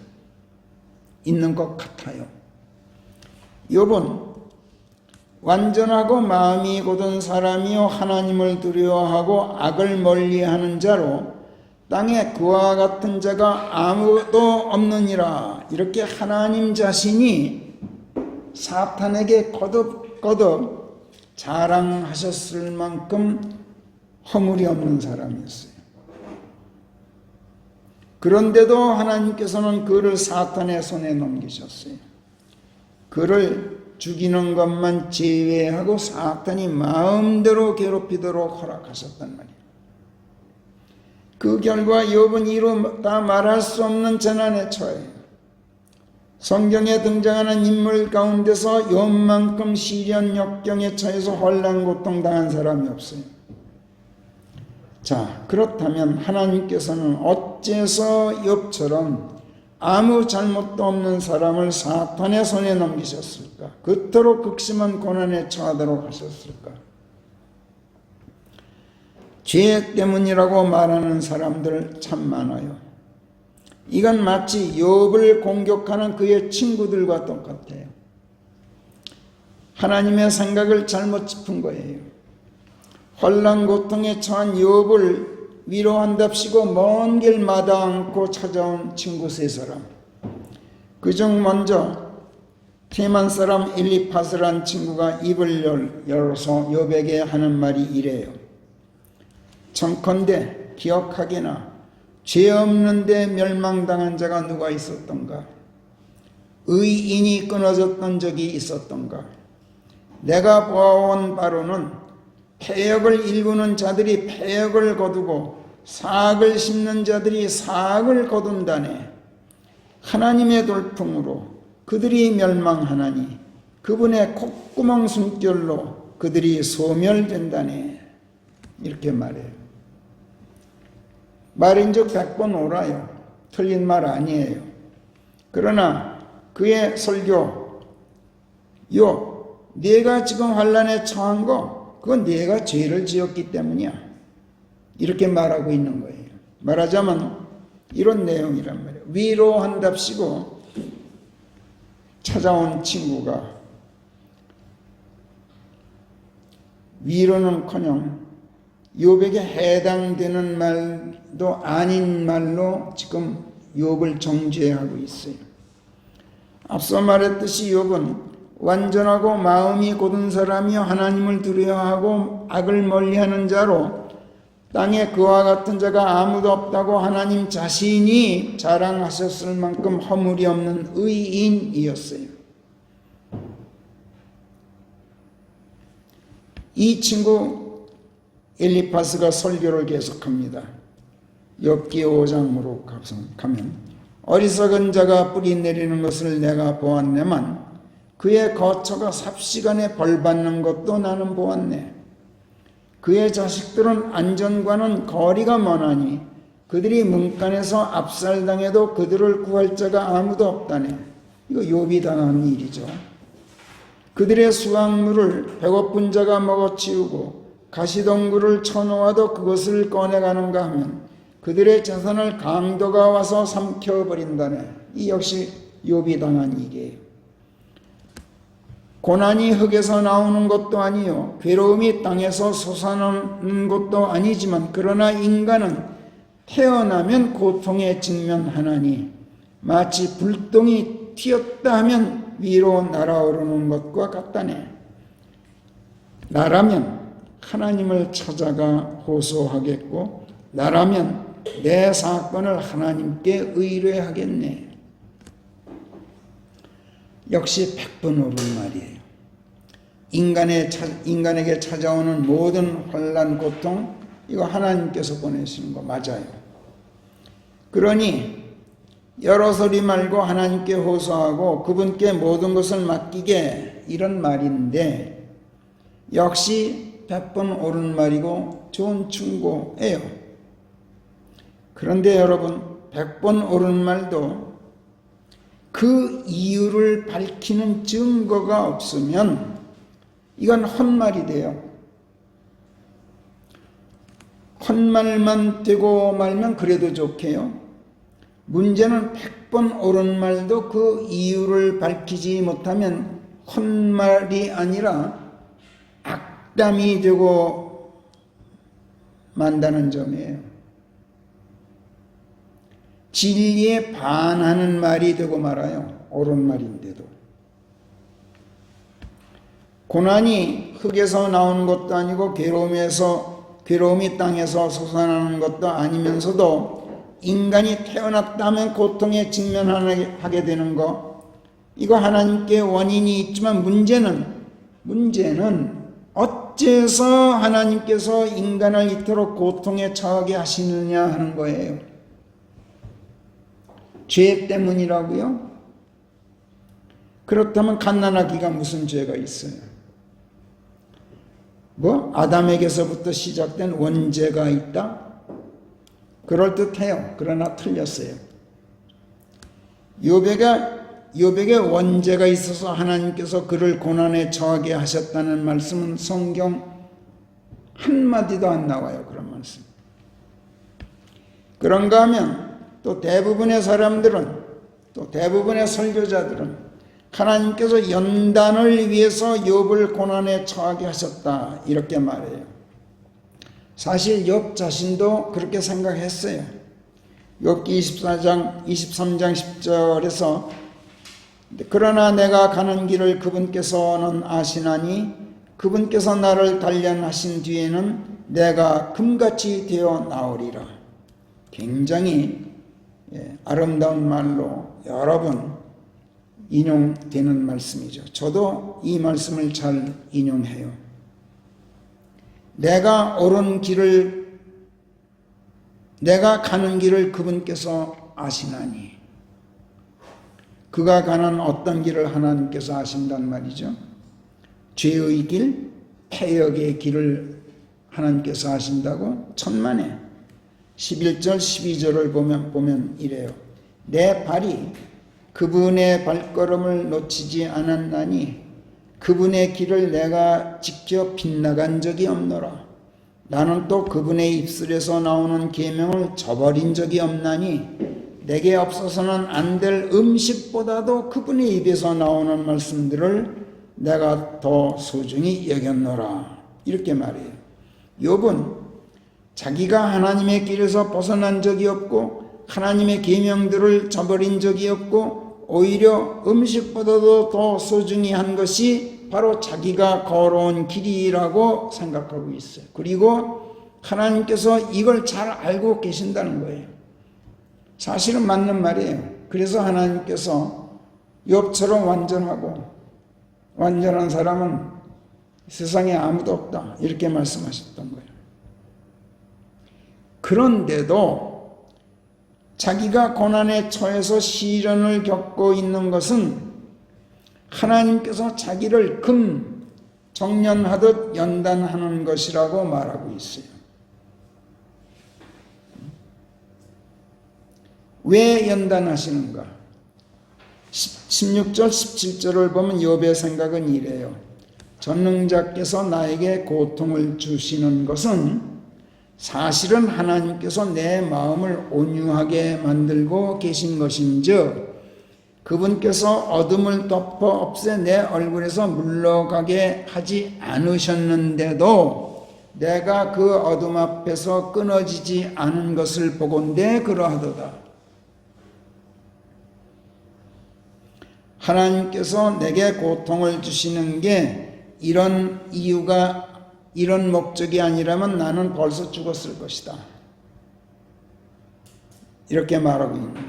있는 것 같아요. 욥은 완전하고 마음이 곧은 사람이요 하나님을 두려워하고 악을 멀리하는 자로 땅에 그와 같은 자가 아무도 없느니라, 이렇게 하나님 자신이 사탄에게 거듭거듭 자랑하셨을 만큼 허물이 없는 사람이었어요. 그런데도 하나님께서는 그를 사탄의 손에 넘기셨어요. 그를 죽이는 것만 제외하고 사탄이 마음대로 괴롭히도록 허락하셨단 말이에요. 그 결과 욥은 이루 다 말할 수 없는 재난에 처해요. 성경에 등장하는 인물 가운데서 욥만큼 시련 역경에 처해서 혼란 고통 당한 사람이 없어요. 자, 그렇다면 하나님께서는 어째서 욥처럼 아무 잘못도 없는 사람을 사탄의 손에 넘기셨을까? 그토록 극심한 고난에 처하도록 하셨을까? 죄 때문이라고 말하는 사람들 참 많아요. 이건 마치 욥을 공격하는 그의 친구들과 똑같아요. 하나님의 생각을 잘못 짚은 거예요. 환난 고통에 처한 욥을 위로한답시고 먼 길 마다 않고 찾아온 친구 세 사람. 그중 먼저 테만 사람 엘리파스란 친구가 입을 열어서 욥에게 하는 말이 이래요. 청컨대 기억하게나 죄 없는데 멸망당한 자가 누가 있었던가? 의인이 끊어졌던 적이 있었던가? 내가 보아온 바로는 패역을 일구는 자들이 패역을 거두고 사악을 심는 자들이 사악을 거둔다네. 하나님의 돌풍으로 그들이 멸망하나니 그분의 콧구멍 숨결로 그들이 소멸된다네. 이렇게 말해요. 말인즉 100번 옳아요. 틀린 말 아니에요. 그러나 그의 설교, 네가 지금 환난에 처한 거 그건 네가 죄를 지었기 때문이야. 이렇게 말하고 있는 거예요. 말하자면 이런 내용이란 말이에요. 위로한답시고 찾아온 친구가 위로는커녕 욥에게 해당되는 말도 아닌 말로 지금 욥을 정죄하고 있어요. 앞서 말했듯이 욥은 완전하고 마음이 곧은 사람이요 하나님을 두려워하고 악을 멀리하는 자로 땅에 그와 같은 자가 아무도 없다고 하나님 자신이 자랑하셨을 만큼 허물이 없는 의인이었어요. 이 친구 엘리파스가 설교를 계속합니다. 욥기 5장으로 가면 어리석은 자가 뿌리 내리는 것을 내가 보았네만 그의 거처가 삽시간에 벌받는 것도 나는 보았네. 그의 자식들은 안전과는 거리가 머나니 그들이 문간에서 압살당해도 그들을 구할 자가 아무도 없다네. 이거 욥이 당한 일이죠. 그들의 수확물을 배고픈 자가 먹어치우고 가시덩굴을 쳐놓아도 그것을 꺼내가는가 하면 그들의 재산을 강도가 와서 삼켜버린다네. 이 역시 욥이 당한 일이에요. 고난이 흙에서 나오는 것도 아니요 괴로움이 땅에서 솟아나는 것도 아니지만 그러나 인간은 태어나면 고통에 직면하나니 마치 불똥이 튀었다 하면 위로 날아오르는 것과 같다네. 나라면 하나님을 찾아가 호소하겠고 나라면 내 사건을 하나님께 의뢰하겠네. 역시 100번 옳은 말이에요. 인간에게 찾아오는 모든 환난 고통 이거 하나님께서 보내시는 거 맞아요. 그러니 여러 소리 말고 하나님께 호소하고 그분께 모든 것을 맡기게 이런 말인데 역시 100번 옳은 말이고 좋은 충고예요. 그런데 여러분 100번 옳은 말도 그 이유를 밝히는 증거가 없으면 이건 헛말이 돼요. 헛말만 되고 말면 그래도 좋게요. 문제는 100번 옳은 말도 그 이유를 밝히지 못하면 헛말이 아니라 악담이 되고 만다는 점이에요. 진리에 반하는 말이 되고 말아요. 옳은 말인데도. 고난이 흙에서 나오는 것도 아니고 괴로움이 땅에서 솟아나는 것도 아니면서도 인간이 태어났다면 고통에 직면하게 되는 거 이거 하나님께 원인이 있지만 문제는 어째서 하나님께서 인간을 이토록 고통에 처하게 하시느냐 하는 거예요. 죄 때문이라고요? 그렇다면 갓난아기가 무슨 죄가 있어요? 아담에게서부터 시작된 원죄가 있다? 그럴듯해요. 그러나 틀렸어요. 욥에게 원죄가 있어서 하나님께서 그를 고난에 처하게 하셨다는 말씀은 성경 한마디도 안 나와요. 그런 말씀. 그런가 하면 또 대부분의 사람들은, 또 대부분의 설교자들은 하나님께서 연단을 위해서 욥을 고난에 처하게 하셨다 이렇게 말해요. 사실 욥 자신도 그렇게 생각했어요. 욥기 23장 10절에서 그러나 내가 가는 길을 그분께서는 아시나니 그분께서 나를 단련하신 뒤에는 내가 금같이 되어 나오리라. 굉장히 아름다운 말로 여러 번 인용되는 말씀이죠. 저도 이 말씀을 잘 인용해요. 내가 가는 길을 그분께서 아시나니, 그가 가는 어떤 길을 하나님께서 아신단 말이죠. 죄의 길, 패역의 길을 하나님께서 아신다고 천만에 11절 12절을 보면 이래요. 내 발이 그분의 발걸음을 놓치지 않았나니 그분의 길을 내가 직접 빗나간 적이 없노라. 나는 또 그분의 입술에서 나오는 계명을 저버린 적이 없나니 내게 없어서는 안 될 음식보다도 그분의 입에서 나오는 말씀들을 내가 더 소중히 여겼노라. 이렇게 말해요. 욥은 자기가 하나님의 길에서 벗어난 적이 없고 하나님의 계명들을 저버린 적이 없고 오히려 음식보다도 더 소중히 한 것이 바로 자기가 걸어온 길이라고 생각하고 있어요. 그리고 하나님께서 이걸 잘 알고 계신다는 거예요. 사실은 맞는 말이에요. 그래서 하나님께서 욥처럼 완전한 사람은 세상에 아무도 없다 이렇게 말씀하셨던 거예요. 그런데도 자기가 고난에 처해서 시련을 겪고 있는 것은 하나님께서 자기를 금 정련하듯 연단하는 것이라고 말하고 있어요. 왜 연단하시는가? 16절 17절을 보면 욥의 생각은 이래요. 전능자께서 나에게 고통을 주시는 것은 사실은 하나님께서 내 마음을 온유하게 만들고 계신 것인즉 그분께서 어둠을 덮어 없애 내 얼굴에서 물러가게 하지 않으셨는데도 내가 그 어둠 앞에서 끊어지지 않은 것을 보건대 그러하도다. 하나님께서 내게 고통을 주시는 게 이런 이유가 이런 목적이 아니라면 나는 벌써 죽었을 것이다. 이렇게 말하고 있는 거예요.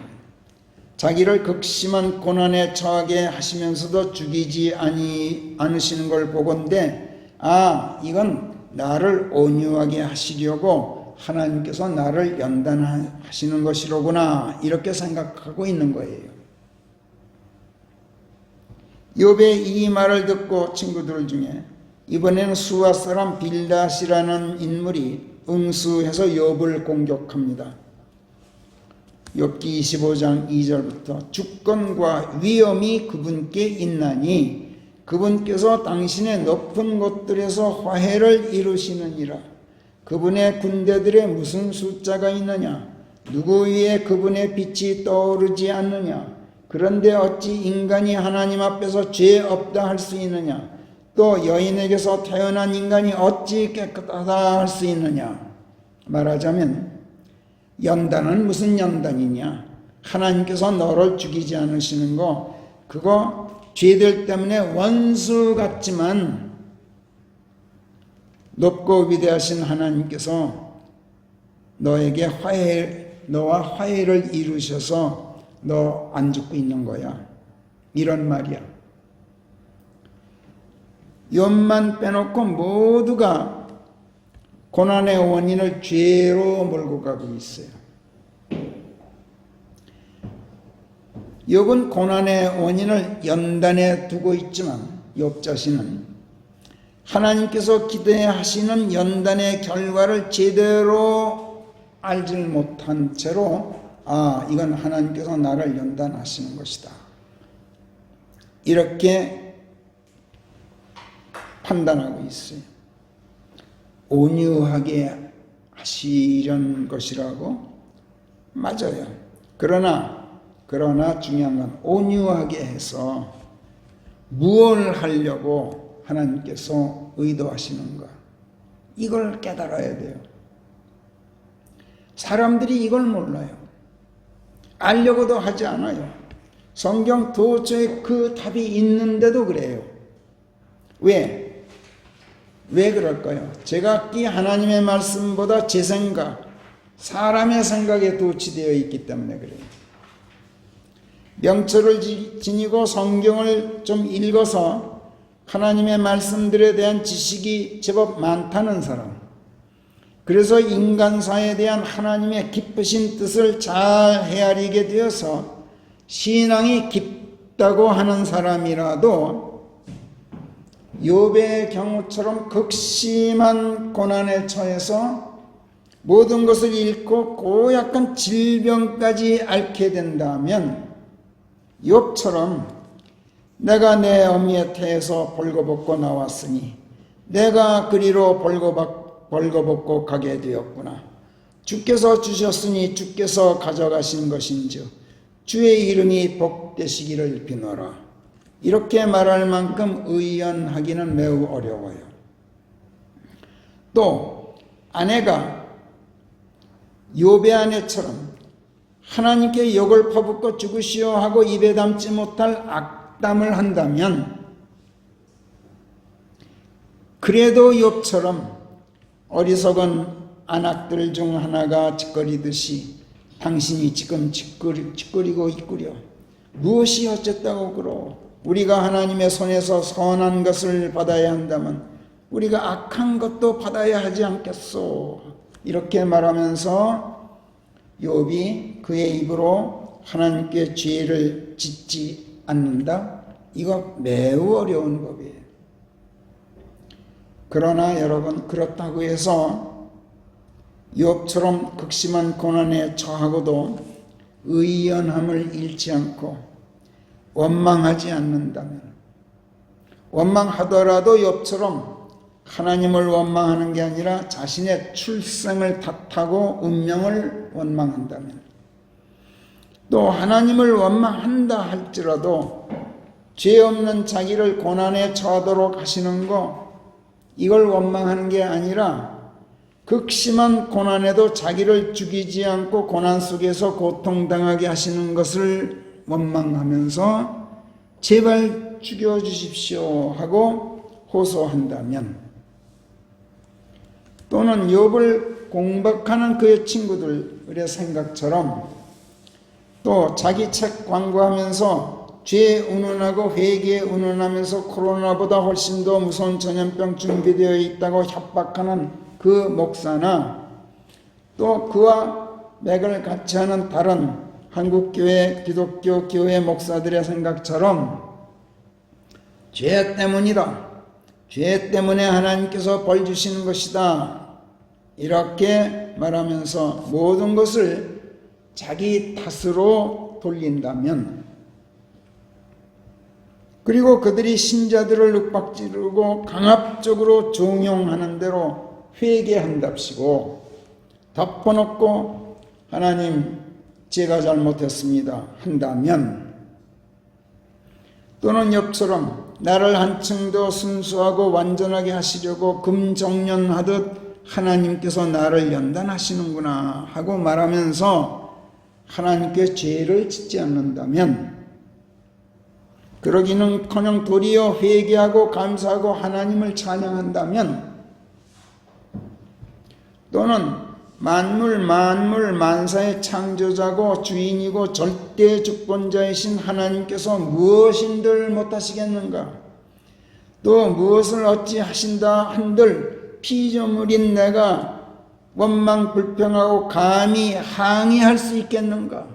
자기를 극심한 고난에 처하게 하시면서도 죽이지 않으시는 걸 보건대 이건 나를 온유하게 하시려고 하나님께서 나를 연단하시는 것이로구나 이렇게 생각하고 있는 거예요. 욥의 이 말을 듣고 친구들 중에 이번에는 수아 사람 빌닷이라는 인물이 응수해서 욥을 공격합니다. 욥기 25장 2절부터 주권과 위엄이 그분께 있나니 그분께서 당신의 높은 곳들에서 화해를 이루시느니라. 그분의 군대들에 무슨 숫자가 있느냐? 누구 위에 그분의 빛이 떠오르지 않느냐? 그런데 어찌 인간이 하나님 앞에서 죄 없다 할 수 있느냐? 또 여인에게서 태어난 인간이 어찌 깨끗하다 할 수 있느냐? 말하자면 연단은 무슨 연단이냐? 하나님께서 너를 죽이지 않으시는 거 그거 죄들 때문에 원수 같지만 높고 위대하신 하나님께서 너와 화해를 이루셔서 너 안 죽고 있는 거야. 이런 말이야. 욥만 빼놓고 모두가 고난의 원인을 죄로 몰고 가고 있어요. 욥은 고난의 원인을 연단에 두고 있지만 욥 자신은 하나님께서 기대하시는 연단의 결과를 제대로 알질 못한 채로 이건 하나님께서 나를 연단하시는 것이다, 이렇게 판단하고 있어요. 온유하게 하시려는 것이라고? 맞아요. 그러나 중요한 건 온유하게 해서 무엇을 하려고 하나님께서 의도하시는가, 이걸 깨달아야 돼요. 사람들이 이걸 몰라요. 알려고도 하지 않아요. 성경 도저히 그 답이 있는데도 그래요. 왜 그럴까요? 제각기 하나님의 말씀보다 제 생각, 사람의 생각에 도취되어 있기 때문에 그래요. 명철을 지니고 성경을 좀 읽어서 하나님의 말씀들에 대한 지식이 제법 많다는 사람, 그래서 인간사에 대한 하나님의 기쁘신 뜻을 잘 헤아리게 되어서 신앙이 깊다고 하는 사람이라도 욥의 경우처럼 극심한 고난에 처해서 모든 것을 잃고 고약한 질병까지 앓게 된다면 욥처럼 내가 내 어미의 태에서 벌거벗고 나왔으니 내가 그리로 벌거벗고 가게 되었구나. 주께서 주셨으니 주께서 가져가신 것인즉 주의 이름이 복되시기를 비노라. 이렇게 말할 만큼 의연하기는 매우 어려워요. 또 아내가 욥의 아내처럼 하나님께 욕을 퍼붓고 죽으시오 하고 입에 담지 못할 악담을 한다면, 그래도 욥처럼 어리석은 안악들 중 하나가 짓거리듯이 당신이 지금 짓거리고 있구려. 무엇이 어쨌다고 그러? 우리가 하나님의 손에서 선한 것을 받아야 한다면 우리가 악한 것도 받아야 하지 않겠소? 이렇게 말하면서 욥이 그의 입으로 하나님께 죄를 짓지 않는다? 이거 매우 어려운 법이에요. 그러나 여러분, 그렇다고 해서 욥처럼 극심한 고난에 처하고도 의연함을 잃지 않고 원망하지 않는다면, 원망하더라도 욥처럼 하나님을 원망하는 게 아니라 자신의 출생을 탓하고 운명을 원망한다면, 또 하나님을 원망한다 할지라도 죄 없는 자기를 고난에 처하도록 하시는 거, 이걸 원망하는 게 아니라 극심한 고난에도 자기를 죽이지 않고 고난 속에서 고통당하게 하시는 것을 원망하면서 제발 죽여주십시오 하고 호소한다면, 또는 욥을 공박하는 그의 친구들의 생각처럼 또 자기 책 광고하면서 죄 운운하고 회개 운운하면서 코로나보다 훨씬 더 무서운 전염병 준비되어 있다고 협박하는 그 목사나 또 그와 맥을 같이 하는 다른 한국교회 기독교 교회 목사들의 생각처럼 죄 때문이다, 죄 때문에 하나님께서 벌 주시는 것이다, 이렇게 말하면서 모든 것을 자기 탓으로 돌린다면, 그리고 그들이 신자들을 윽박지르고 강압적으로 종용하는 대로 회개한답시고 덮어놓고 하나님 제가 잘못했습니다 한다면, 또는 욥처럼 나를 한층 더 순수하고 완전하게 하시려고 금정년하듯 하나님께서 나를 연단하시는구나 하고 말하면서 하나님께 죄를 짓지 않는다면, 그러기는커녕 도리어 회개하고 감사하고 하나님을 찬양한다면, 또는 만물 만사의 창조자고 주인이고 절대 주권자이신 하나님께서 무엇인들 못하시겠는가? 또 무엇을 어찌 하신다 한들 피조물인 내가 원망 불평하고 감히 항의할 수 있겠는가?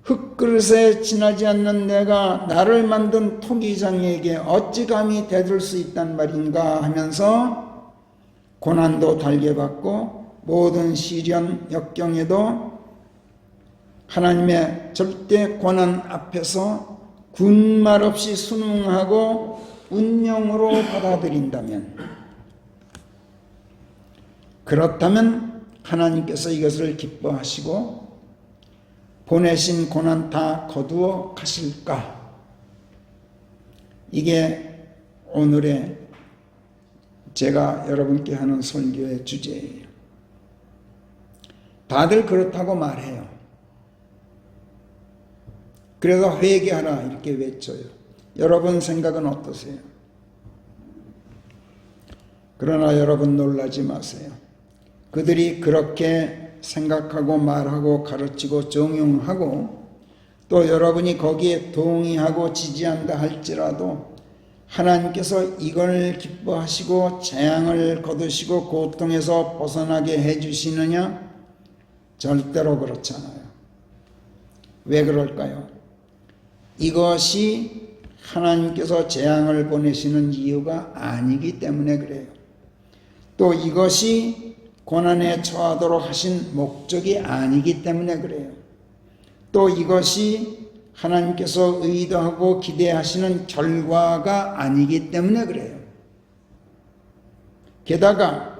흙그릇에 지나지 않는 내가 나를 만든 토기장에게 어찌 감히 대들 수 있단 말인가 하면서 고난도 달게 받고 모든 시련 역경에도 하나님의 절대 권한 앞에서 군말 없이 순응하고 운명으로 받아들인다면, 그렇다면 하나님께서 이것을 기뻐하시고 보내신 고난 다 거두어 가실까? 이게 오늘의 제가 여러분께 하는 설교의 주제예요. 다들 그렇다고 말해요. 그래서 회개하라 이렇게 외쳐요. 여러분 생각은 어떠세요? 그러나 여러분 놀라지 마세요. 그들이 그렇게 생각하고 말하고 가르치고 정용하고 또 여러분이 거기에 동의하고 지지한다 할지라도 하나님께서 이걸 기뻐하시고 재앙을 거두시고 고통에서 벗어나게 해주시느냐? 절대로 그렇잖아요. 왜 그럴까요? 이것이 하나님께서 재앙을 보내시는 이유가 아니기 때문에 그래요. 또 이것이 고난에 처하도록 하신 목적이 아니기 때문에 그래요. 또 이것이 하나님께서 의도하고 기대하시는 결과가 아니기 때문에 그래요. 게다가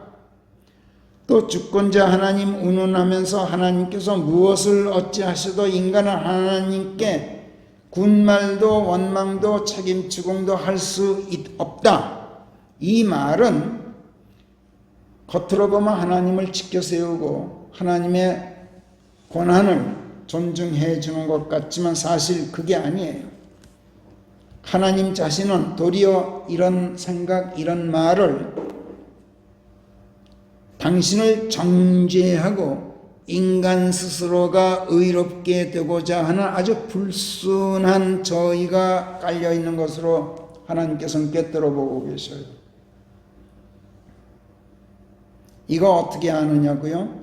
또 주권자 하나님 운운하면서 하나님께서 무엇을 어찌하셔도 인간은 하나님께 군말도 원망도 책임 추궁도 할 수 없다. 이 말은 겉으로 보면 하나님을 지켜 세우고 하나님의 권한을 존중해 주는 것 같지만 사실 그게 아니에요. 하나님 자신은 도리어 이런 생각, 이런 말을 당신을 정죄하고 인간 스스로가 의롭게 되고자 하는 아주 불순한 저희가 깔려있는 것으로 하나님께서는 꿰뚫어 보고 계셔요. 이거 어떻게 아느냐고요?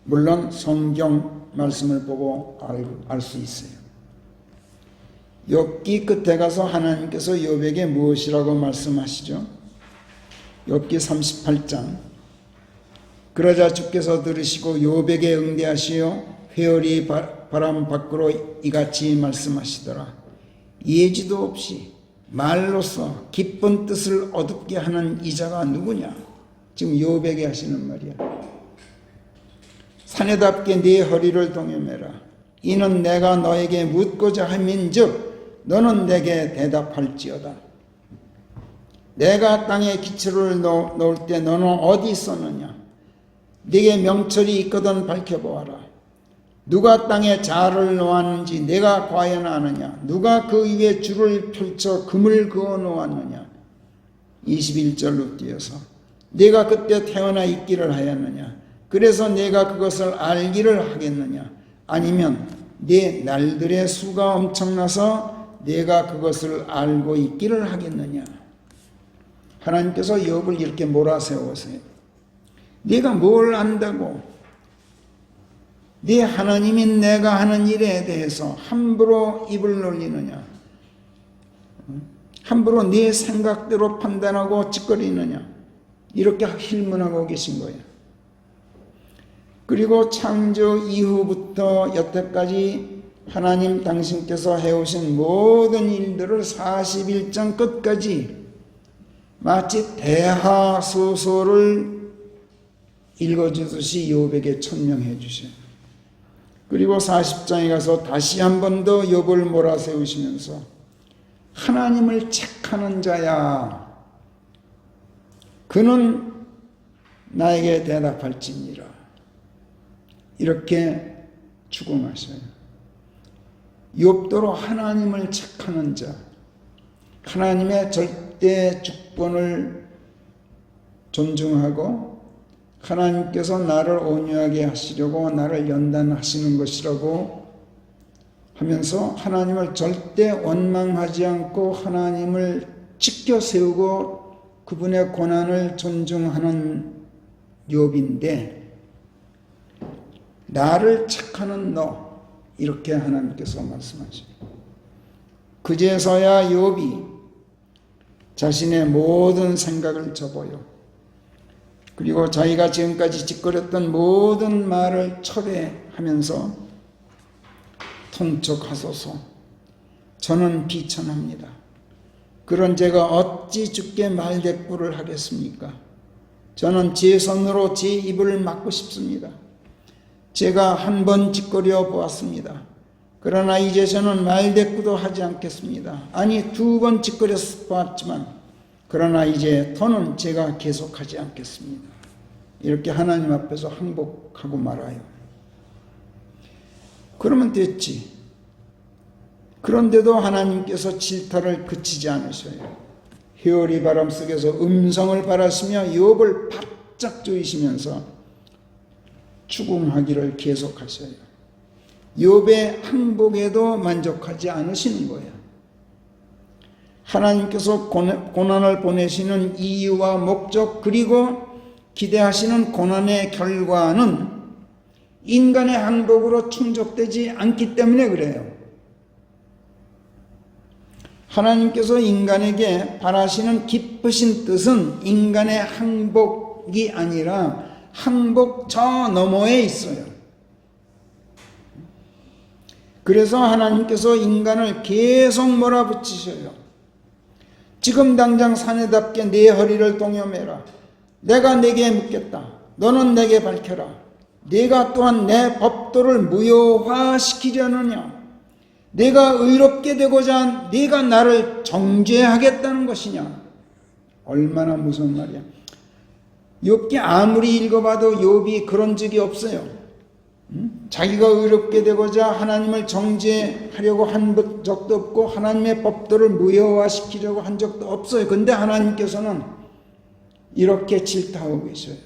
물론 성경 말씀을 보고 알 수 있어요. 욥기 끝에 가서 하나님께서 욥에게 무엇이라고 말씀하시죠? 욥기 38장. 그러자 주께서 들으시고 욥에게 응대하시어 회오리 바람 밖으로 이같이 말씀하시더라. 예지도 없이 말로써 기쁜 뜻을 어둡게 하는 이자가 누구냐? 지금 욥에게 하시는 말이야. 사내답게 네 허리를 동여매라. 이는 내가 너에게 묻고자 함인즉 너는 내게 대답할지어다. 내가 땅에 기초를 놓을 때 너는 어디 있었느냐? 네게 명철이 있거든 밝혀보아라. 누가 땅에 자를 놓았는지 내가 과연 아느냐? 누가 그 위에 줄을 펼쳐 금을 그어 놓았느냐? 21절로 뛰어서 네가 그때 태어나 있기를 하였느냐? 그래서 내가 그것을 알기를 하겠느냐? 아니면 네 날들의 수가 엄청나서 내가 그것을 알고 있기를 하겠느냐? 하나님께서 욥을 이렇게 몰아세우세요. 네가 뭘 안다고? 네 하나님인 내가 하는 일에 대해서 함부로 입을 놀리느냐? 함부로 네 생각대로 판단하고 짓거리느냐? 이렇게 힐문하고 계신 거예요. 그리고 창조 이후부터 여태까지 하나님 당신께서 해오신 모든 일들을 41장 끝까지 마치 대하소설을 읽어주듯이 욥에게 천명해 주셔요. 그리고 40장에 가서 다시 한 번 더 욥을 몰아세우시면서 하나님을 책하는 자야. 그는 나에게 대답할지니라. 이렇게 추궁하셔요. 욥도로 하나님을 책하는 자, 하나님의 절대 주권을 존중하고 하나님께서 나를 온유하게 하시려고 나를 연단하시는 것이라고 하면서 하나님을 절대 원망하지 않고 하나님을 지켜 세우고 그분의 고난을 존중하는 욥인데 나를 책하는 너, 이렇게 하나님께서 말씀하십니다. 그제서야 욥이 자신의 모든 생각을 접어요. 그리고 자기가 지금까지 짓거렸던 모든 말을 철회하면서 통촉하소서. 저는 비천합니다. 그런 제가 어찌 주께 말대꾸를 하겠습니까? 저는 제 손으로 제 입을 막고 싶습니다. 제가 한 번 짓거려 보았습니다. 그러나 이제 저는 말대꾸도 하지 않겠습니다. 아니 2번 짓거려 보았지만 그러나 이제 더는 제가 계속하지 않겠습니다. 이렇게 하나님 앞에서 항복하고 말아요. 그러면 됐지. 그런데도 하나님께서 질타를 그치지 않으셔요. 회오리 바람 속에서 음성을 바라시며 욥을 바짝 조이시면서 추궁하기를 계속하셔요. 욥의 항복에도 만족하지 않으시는 거예요. 하나님께서 고난을 보내시는 이유와 목적 그리고 기대하시는 고난의 결과는 인간의 항복으로 충족되지 않기 때문에 그래요. 하나님께서 인간에게 바라시는 깊으신 뜻은 인간의 항복이 아니라 항복 저 너머에 있어요. 그래서 하나님께서 인간을 계속 몰아붙이셔요. 지금 당장 사내답게 내 허리를 동여매라. 내가 내게 묻겠다. 너는 내게 밝혀라. 내가 또한 내 법도를 무효화시키려느냐? 내가 의롭게 되고자 네가 나를 정죄하겠다는 것이냐? 얼마나 무서운 말이야. 욥기 아무리 읽어봐도 욥이 그런 적이 없어요. 자기가 의롭게 되고자 하나님을 정죄하려고 한 적도 없고 하나님의 법도를 무효화시키려고 한 적도 없어요. 근데 하나님께서는 이렇게 질타하고 계셔요.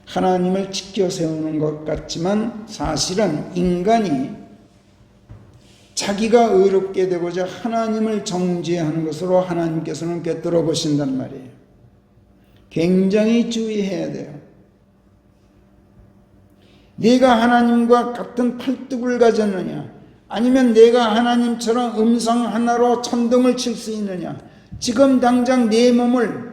하나님을 지켜 세우는 것 같지만 사실은 인간이 자기가 의롭게 되고자 하나님을 정죄하는 것으로 하나님께서는 꿰뚫어 보신단 말이에요. 굉장히 주의해야 돼요. 내가 하나님과 같은 팔뚝을 가졌느냐? 아니면 내가 하나님처럼 음성 하나로 천둥을 칠 수 있느냐? 지금 당장 내 몸을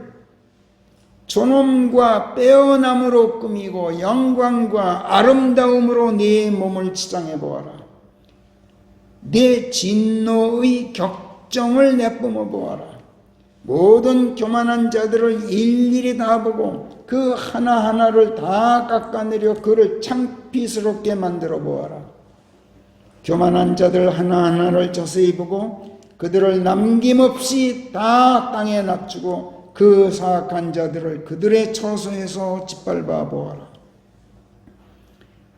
존엄과 빼어남으로 꾸미고 영광과 아름다움으로 내 몸을 치장해 보아라. 내 진노의 격정을 내뿜어 보아라. 모든 교만한 자들을 일일이 다 보고 그 하나하나를 다 깎아내려 그를 창피스럽게 만들어 보아라. 교만한 자들 하나하나를 자세히 보고 그들을 남김없이 다 땅에 낮추고 그 사악한 자들을 그들의 처소에서 짓밟아 보아라.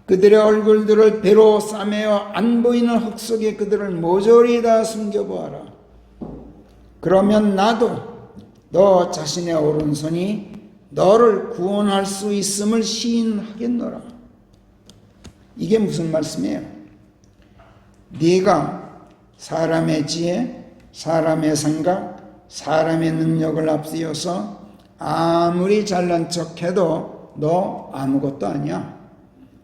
그들의 얼굴들을 배로 싸매어 안 보이는 흙 속에 그들을 모조리 다 숨겨보아라. 그러면 나도 너 자신의 오른손이 너를 구원할 수 있음을 시인하겠노라. 이게 무슨 말씀이에요? 네가 사람의 지혜, 사람의 생각, 사람의 능력을 앞세워서 아무리 잘난 척해도 너 아무것도 아니야.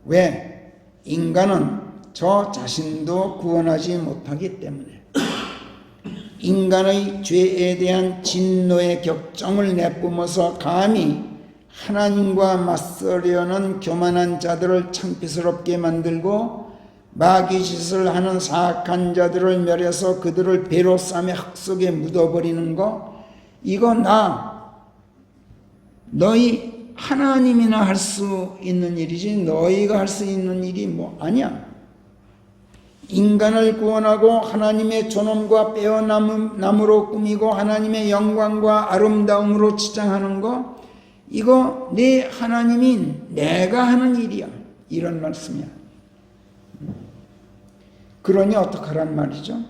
왜? 인간은 저 자신도 구원하지 못하기 때문에. 인간의 죄에 대한 진노의 격정을 내뿜어서 감히 하나님과 맞서려는 교만한 자들을 창피스럽게 만들고 마귀짓을 하는 사악한 자들을 멸해서 그들을 배로 싸매 흙 속에 묻어버리는 거, 이거 너희 하나님이나 할 수 있는 일이지 너희가 할 수 있는 일이 뭐 아니야. 인간을 구원하고 하나님의 존엄과 빼어남으로 꾸미고 하나님의 영광과 아름다움으로 치장하는 거, 이거 내 하나님인 내가 하는 일이야. 이런 말씀이야. 그러니 어떡하란 말이죠?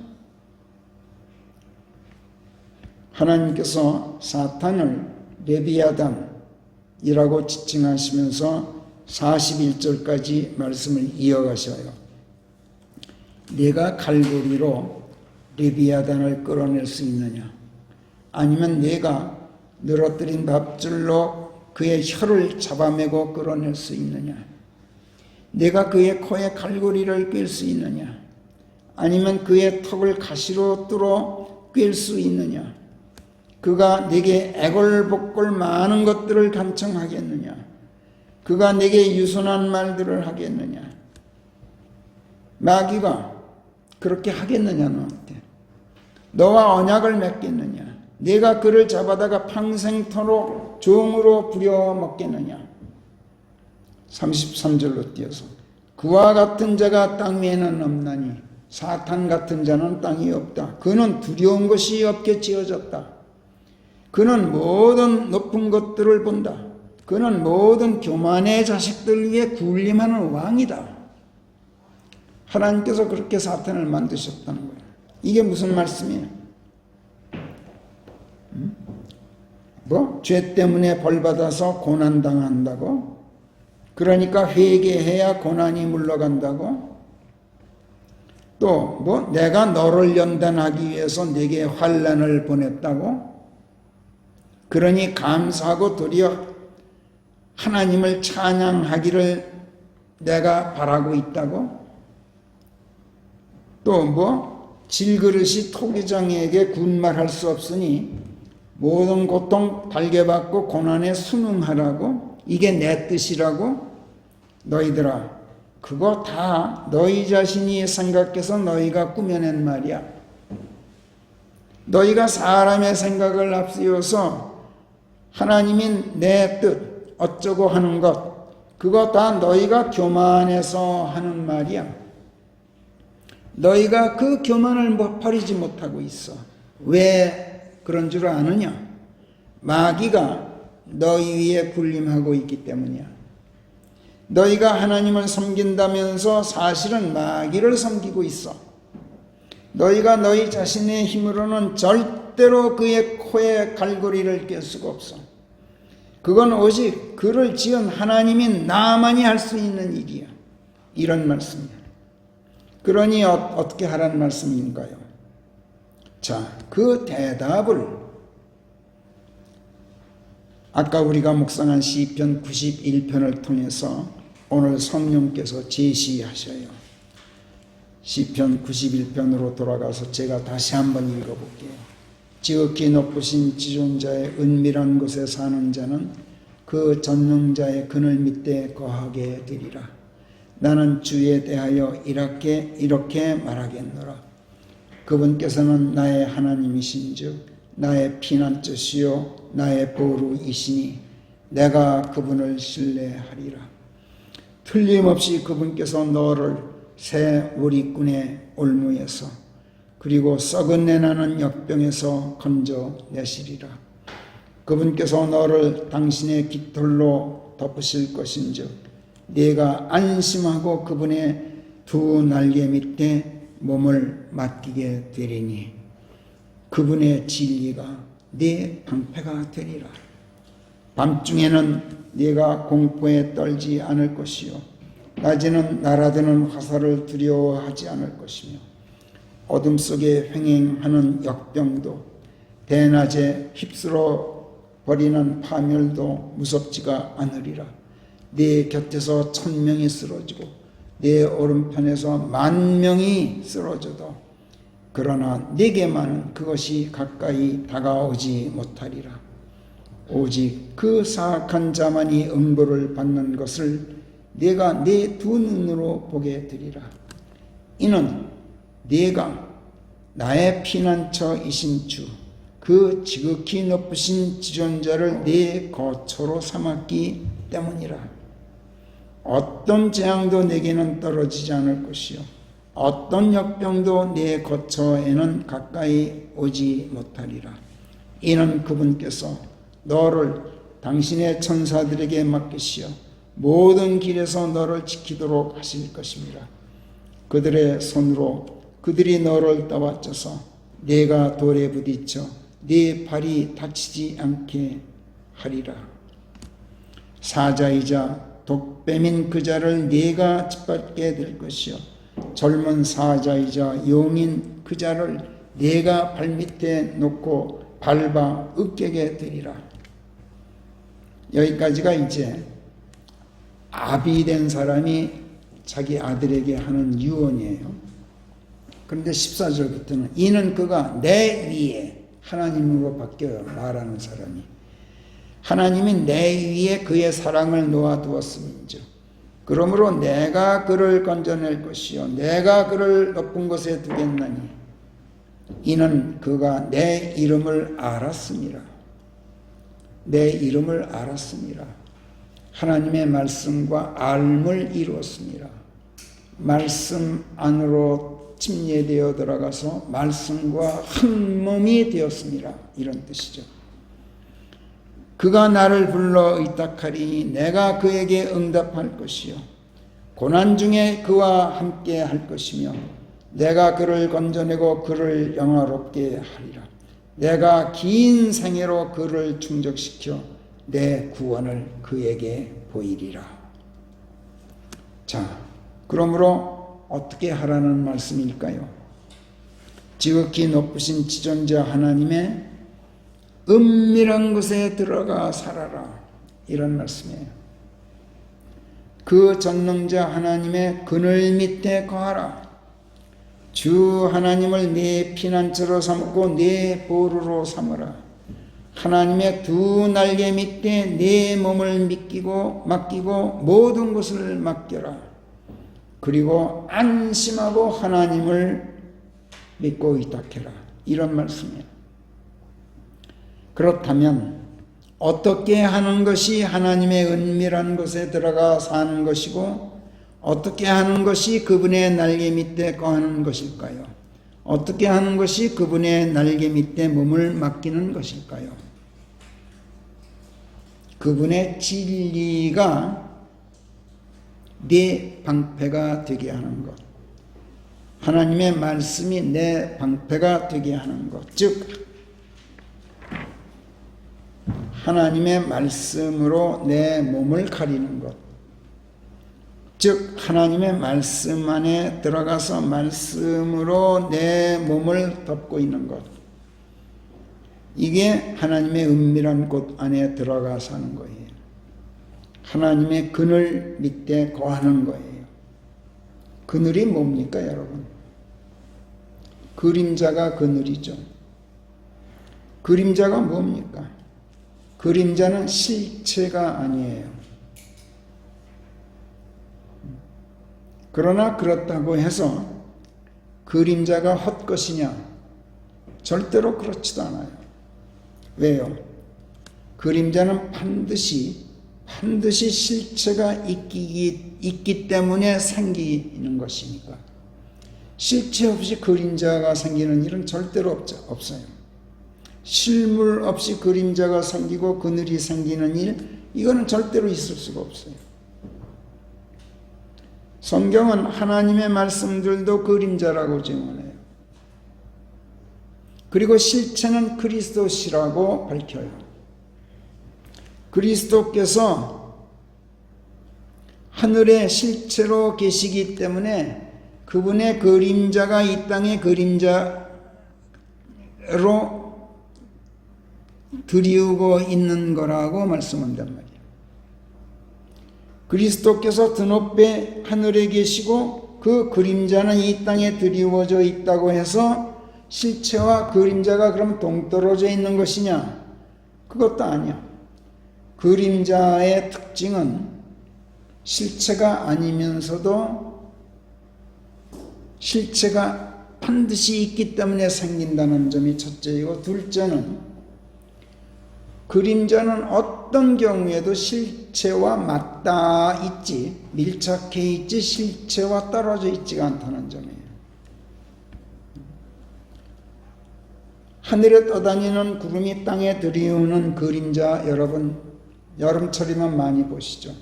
하나님께서 사탄을 레비아단이라고 지칭하시면서 41절까지 말씀을 이어가셔요. 내가 갈고리로 레비아단을 끌어낼 수 있느냐? 아니면 내가 늘어뜨린 밥줄로 그의 혀를 잡아매고 끌어낼 수 있느냐? 내가 그의 코에 갈고리를 꿰을 수 있느냐? 아니면 그의 턱을 가시로 뚫어 꿰을 수 있느냐? 그가 내게 애걸복걸 많은 것들을 간청하겠느냐? 그가 내게 유순한 말들을 하겠느냐? 마귀가 그렇게 하겠느냐 너한테? 너와 언약을 맺겠느냐? 내가 그를 잡아다가 평생토록 종으로 부려먹겠느냐? 33절로 띄어서 그와 같은 자가 땅 위에는 없나니 사탄 같은 자는 땅이 없다. 그는 두려운 것이 없게 지어졌다. 그는 모든 높은 것들을 본다. 그는 모든 교만의 자식들 위에 군림하는 왕이다. 하나님께서 그렇게 사탄을 만드셨다는 거예요. 이게 무슨 말씀이에요? 죄 때문에 벌받아서 고난당한다고? 그러니까 회개해야 고난이 물러간다고? 또 내가 너를 연단하기 위해서 내게 환난을 보냈다고? 그러니 감사하고 도리어 하나님을 찬양하기를 내가 바라고 있다고? 또 질그릇이 토기장에게 군말할 수 없으니 모든 고통 달게받고 고난에 순응하라고? 이게 내 뜻이라고? 너희들아, 그거 다 너희 자신이 생각해서 너희가 꾸며낸 말이야. 너희가 사람의 생각을 앞세워서 하나님인 내 뜻 어쩌고 하는 것, 그거 다 너희가 교만해서 하는 말이야. 너희가 그 교만을 버리지 못하고 있어. 왜 그런 줄 아느냐? 마귀가 너희 위에 군림하고 있기 때문이야. 너희가 하나님을 섬긴다면서 사실은 마귀를 섬기고 있어. 너희가 너희 자신의 힘으로는 절대로 그의 코에 갈고리를 낄 수가 없어. 그건 오직 그를 지은 하나님인 나만이 할 수 있는 일이야. 이런 말씀이야. 그러니 어떻게 하라는 말씀인가요? 자, 그 대답을 아까 우리가 묵상한 시편 91편을 통해서 오늘 성령께서 제시하셔요. 시편 91편으로 돌아가서 제가 다시 한번 읽어볼게요. 지극히 높으신 지존자의 은밀한 곳에 사는 자는 그 전능자의 그늘 밑에 거하게 되리라. 나는 주에 대하여 이렇게 말하겠노라. 그분께서는 나의 하나님이신즉 나의 피난처시요 나의 보루이시니 내가 그분을 신뢰하리라. 틀림없이 그분께서 너를 새 오리꾼의 올무에서 그리고 썩은 내나는 역병에서 건져내시리라. 그분께서 너를 당신의 깃털로 덮으실 것인즉 네가 안심하고 그분의 두 날개 밑에 몸을 맡기게 되리니 그분의 진리가 네 방패가 되리라. 밤중에는 네가 공포에 떨지 않을 것이요 낮에는 날아드는 화살을 두려워하지 않을 것이며 어둠 속에 횡행하는 역병도 대낮에 휩쓸어 버리는 파멸도 무섭지가 않으리라. 네 곁에서 1000명이 쓰러지고 네 오른편에서 10,000명이 쓰러져도 그러나 네게만은 그것이 가까이 다가오지 못하리라. 오직 그 사악한 자만이 응보를 받는 것을 네가 네 두 눈으로 보게 되리라. 이는 네가 나의 피난처이신 주, 그 지극히 높으신 지존자를 네 거처로 삼았기 때문이라. 어떤 재앙도 내게는 떨어지지 않을 것이요 어떤 역병도 내 거처에는 가까이 오지 못하리라. 이는 그분께서 너를 당신의 천사들에게 맡기시어 모든 길에서 너를 지키도록 하실 것입니다. 그들의 손으로 그들이 너를 떠받쳐서 네가 돌에 부딪혀 네 발이 다치지 않게 하리라. 사자이자 독뱀인 그 자를 네가 짓밟게 될 것이요 젊은 사자이자 용인 그 자를 네가 발밑에 놓고 밟아 으깨게 되리라. 여기까지가 이제 아비된 사람이 자기 아들에게 하는 유언이에요. 그런데 14절부터는 이는 그가 내 위에, 하나님으로 바뀌어요. 말하는 사람이. 하나님이 내 위에 그의 사랑을 놓아두었음인즉 그러므로 내가 그를 건져낼 것이요 내가 그를 높은 곳에 두겠나니 이는 그가 내 이름을 알았음이라. 내 이름을 알았음이라. 하나님의 말씀과 알물 이루었음이라. 말씀 안으로 침례되어 들어가서 말씀과 한 몸이 되었음이라. 이런 뜻이죠. 그가 나를 불러 의탁하리니 내가 그에게 응답할 것이요 고난 중에 그와 함께 할 것이며 내가 그를 건져내고 그를 영화롭게 하리라. 내가 긴 생애로 그를 충족시켜 내 구원을 그에게 보이리라. 자, 그러므로 어떻게 하라는 말씀일까요? 지극히 높으신 지존자 하나님의 은밀한 곳에 들어가 살아라. 이런 말씀이에요. 그 전능자 하나님의 그늘 밑에 거하라. 주 하나님을 네 피난처로 삼고 네 보루로 삼으라. 하나님의 두 날개 밑에 네 몸을 맡기고 모든 것을 맡겨라. 그리고 안심하고 하나님을 믿고 의탁해라. 이런 말씀이에요. 그렇다면 어떻게 하는 것이 하나님의 은밀한 곳에 들어가 사는 것이고 어떻게 하는 것이 그분의 날개 밑에 거하는 것일까요? 어떻게 하는 것이 그분의 날개 밑에 몸을 맡기는 것일까요? 그분의 진리가 내 방패가 되게 하는 것, 하나님의 말씀이 내 방패가 되게 하는 것, 즉 하나님의 말씀으로 내 몸을 가리는 것, 즉 하나님의 말씀 안에 들어가서 말씀으로 내 몸을 덮고 있는 것, 이게 하나님의 은밀한 곳 안에 들어가 사는 거예요. 하나님의 그늘 밑에 거하는 거예요. 그늘이 뭡니까 여러분? 그림자가 그늘이죠. 그림자가 뭡니까? 그림자는 실체가 아니에요. 그러나 그렇다고 해서 그림자가 헛것이냐? 절대로 그렇지도 않아요. 왜요? 그림자는 반드시 실체가 있기 때문에 생기는 것이니까. 실체 없이 그림자가 생기는 일은 절대로 없어요. 실물 없이 그림자가 생기고 그늘이 생기는 일, 이거는 절대로 있을 수가 없어요. 성경은 하나님의 말씀들도 그림자라고 증언해요. 그리고 실체는 그리스도시라고 밝혀요. 그리스도께서 하늘의 실체로 계시기 때문에 그분의 그림자가 이 땅의 그림자로 드리우고 있는 거라고 말씀한단 말이에요. 그리스도께서 드높이 하늘에 계시고 그 그림자는 이 땅에 드리워져 있다고 해서 실체와 그림자가 그럼 동떨어져 있는 것이냐? 그것도 아니야. 그림자의 특징은 실체가 아니면서도 실체가 반드시 있기 때문에 생긴다는 점이 첫째이고, 둘째는 그림자는 어떤 경우에도 실체와 맞닿아 있지, 밀착해 있지 실체와 떨어져 있지가 않다는 점이에요. 하늘에 떠다니는 구름이 땅에 들이우는 그림자, 여러분 여름철이면 많이 보시죠.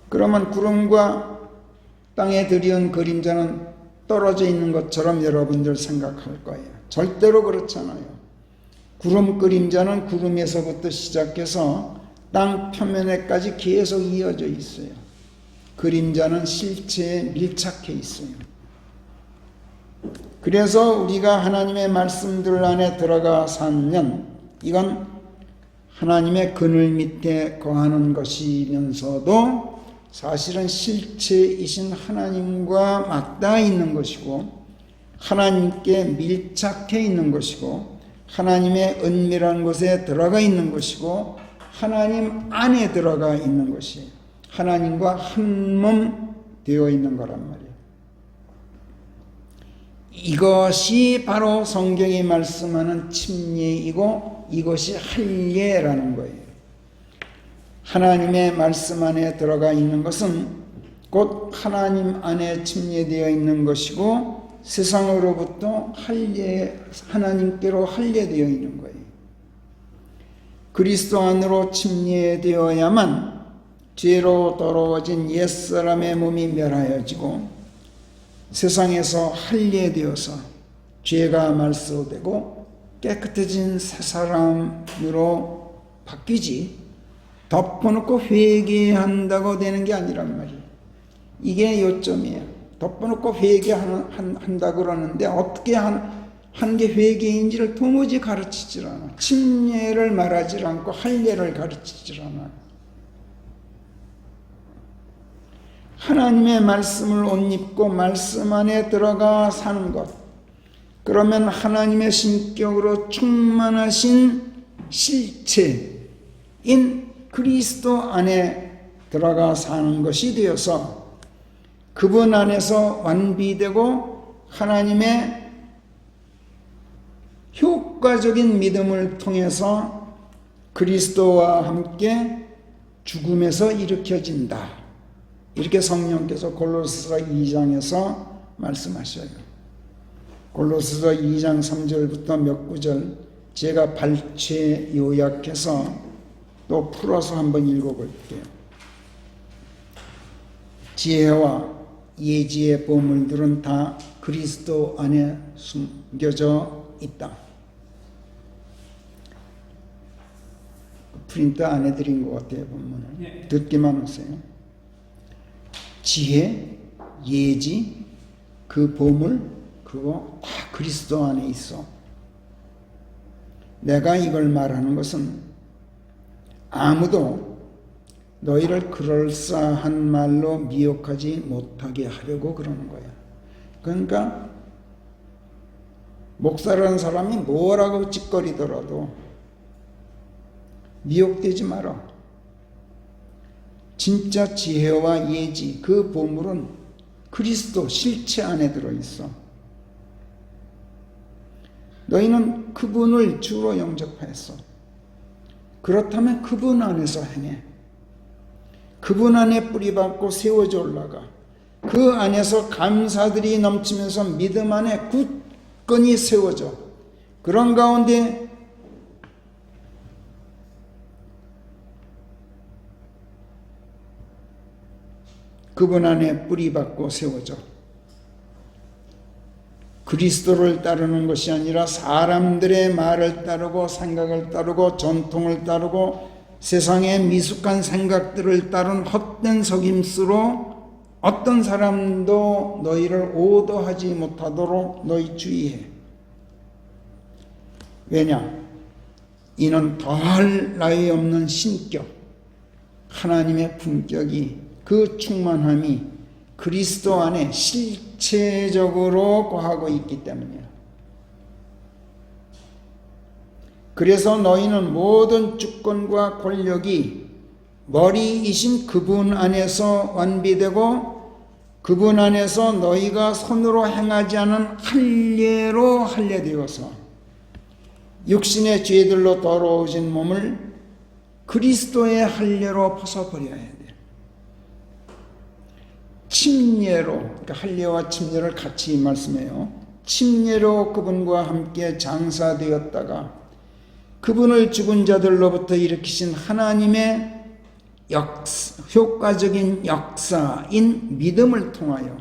그러면 구름과 땅에 들이운 그림자는 떨어져 있는 것처럼 여러분들 생각할 거예요. 절대로 그렇잖아요. 구름 그림자는 구름에서부터 시작해서 땅 표면에까지 계속 이어져 있어요. 그림자는 실체에 밀착해 있어요. 그래서 우리가 하나님의 말씀들 안에 들어가 살면 이건 하나님의 그늘 밑에 거하는 것이면서도 사실은 실체이신 하나님과 맞닿아 있는 것이고 하나님께 밀착해 있는 것이고 하나님의 은밀한 곳에 들어가 있는 것이고 하나님 안에 들어가 있는 것이 하나님과 한 몸 되어 있는 거란 말이에요. 이것이 바로 성경이 말씀하는 침례이고 이것이 할례라는 거예요. 하나님의 말씀 안에 들어가 있는 것은 곧 하나님 안에 침례되어 있는 것이고 세상으로부터 하나님께로 할례되어 있는 거예요. 그리스도 안으로 침례되어야만 죄로 더러워진 옛사람의 몸이 멸하여지고 세상에서 할례되어서 죄가 말소되고 깨끗해진 새 사람으로 바뀌지 덮어놓고 회개한다고 되는 게 아니란 말이에요. 이게 요점이에요. 덮어놓고 회개한다 그러는데 어떻게 한 게 회개인지를 도무지 가르치질 않아. 침례를 말하지 않고 할례를 가르치질 않아. 하나님의 말씀을 옷 입고 말씀 안에 들어가 사는 것. 그러면 하나님의 신격으로 충만하신 실체인 그리스도 안에 들어가 사는 것이 되어서 그분 안에서 완비되고 하나님의 효과적인 믿음을 통해서 그리스도와 함께 죽음에서 일으켜진다. 이렇게 성령께서 골로새서 2장에서 말씀하셔요. 골로새서 2장 3절부터 몇 구절 제가 발췌 요약해서 또 풀어서 한번 읽어볼게요. 지혜와 예지의 보물들은 다 그리스도 안에 숨겨져 있다. 프린트 안 해드린 것 같아요. 본문을. 네. 듣기만 하세요. 지혜, 예지, 그 보물 그거 다 그리스도 안에 있어. 내가 이걸 말하는 것은 아무도 너희를 그럴싸한 말로 미혹하지 못하게 하려고 그러는 거야. 그러니까 목사라는 사람이 뭐라고 찌꺼리더라도 미혹되지 마라. 진짜 지혜와 예지 그 보물은 그리스도 실체 안에 들어있어. 너희는 그분을 주로 영접했어. 그렇다면 그분 안에서 행해. 그분 안에 뿌리박고 세워져 올라가. 그 안에서 감사들이 넘치면서 믿음 안에 굳건히 세워져. 그런 가운데 그분 안에 뿌리박고 세워져. 그리스도를 따르는 것이 아니라 사람들의 말을 따르고 생각을 따르고 전통을 따르고 세상의 미숙한 생각들을 따른 헛된 속임수로 어떤 사람도 너희를 오도하지 못하도록 너희 주의해. 왜냐? 이는 더할 나위 없는 신격, 하나님의 품격이 그 충만함이 그리스도 안에 실체적으로 거하고 있기 때문이야. 그래서 너희는 모든 주권과 권력이 머리이신 그분 안에서 완비되고 그분 안에서 너희가 손으로 행하지 않은 할례로 할례되어서 육신의 죄들로 더러워진 몸을 그리스도의 할례로 벗어버려야 돼. 침례로, 그러니까 할례와 침례를 같이 말씀해요. 침례로 그분과 함께 장사되었다가 그분을 죽은 자들로부터 일으키신 하나님의 효과적인 역사인 믿음을 통하여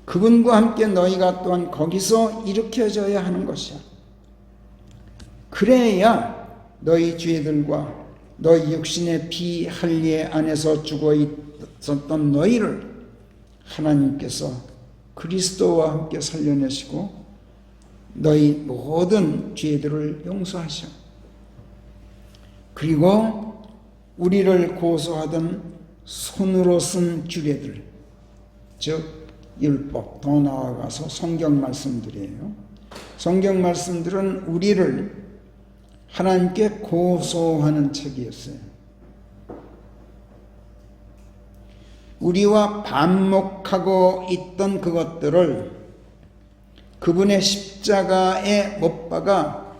그분과 함께 너희가 또한 거기서 일으켜져야 하는 것이야. 그래야 너희 죄들과 너희 육신의 비할례 안에서 죽어 있었던 너희를 하나님께서 그리스도와 함께 살려내시고 너희 모든 죄들을 용서하셔. 그리고 우리를 고소하던 손으로 쓴 규례들, 즉 율법, 더 나아가서 성경 말씀들이에요. 성경 말씀들은 우리를 하나님께 고소하는 책이었어요. 우리와 반목하고 있던 그것들을 그분의 십자가에 못 박아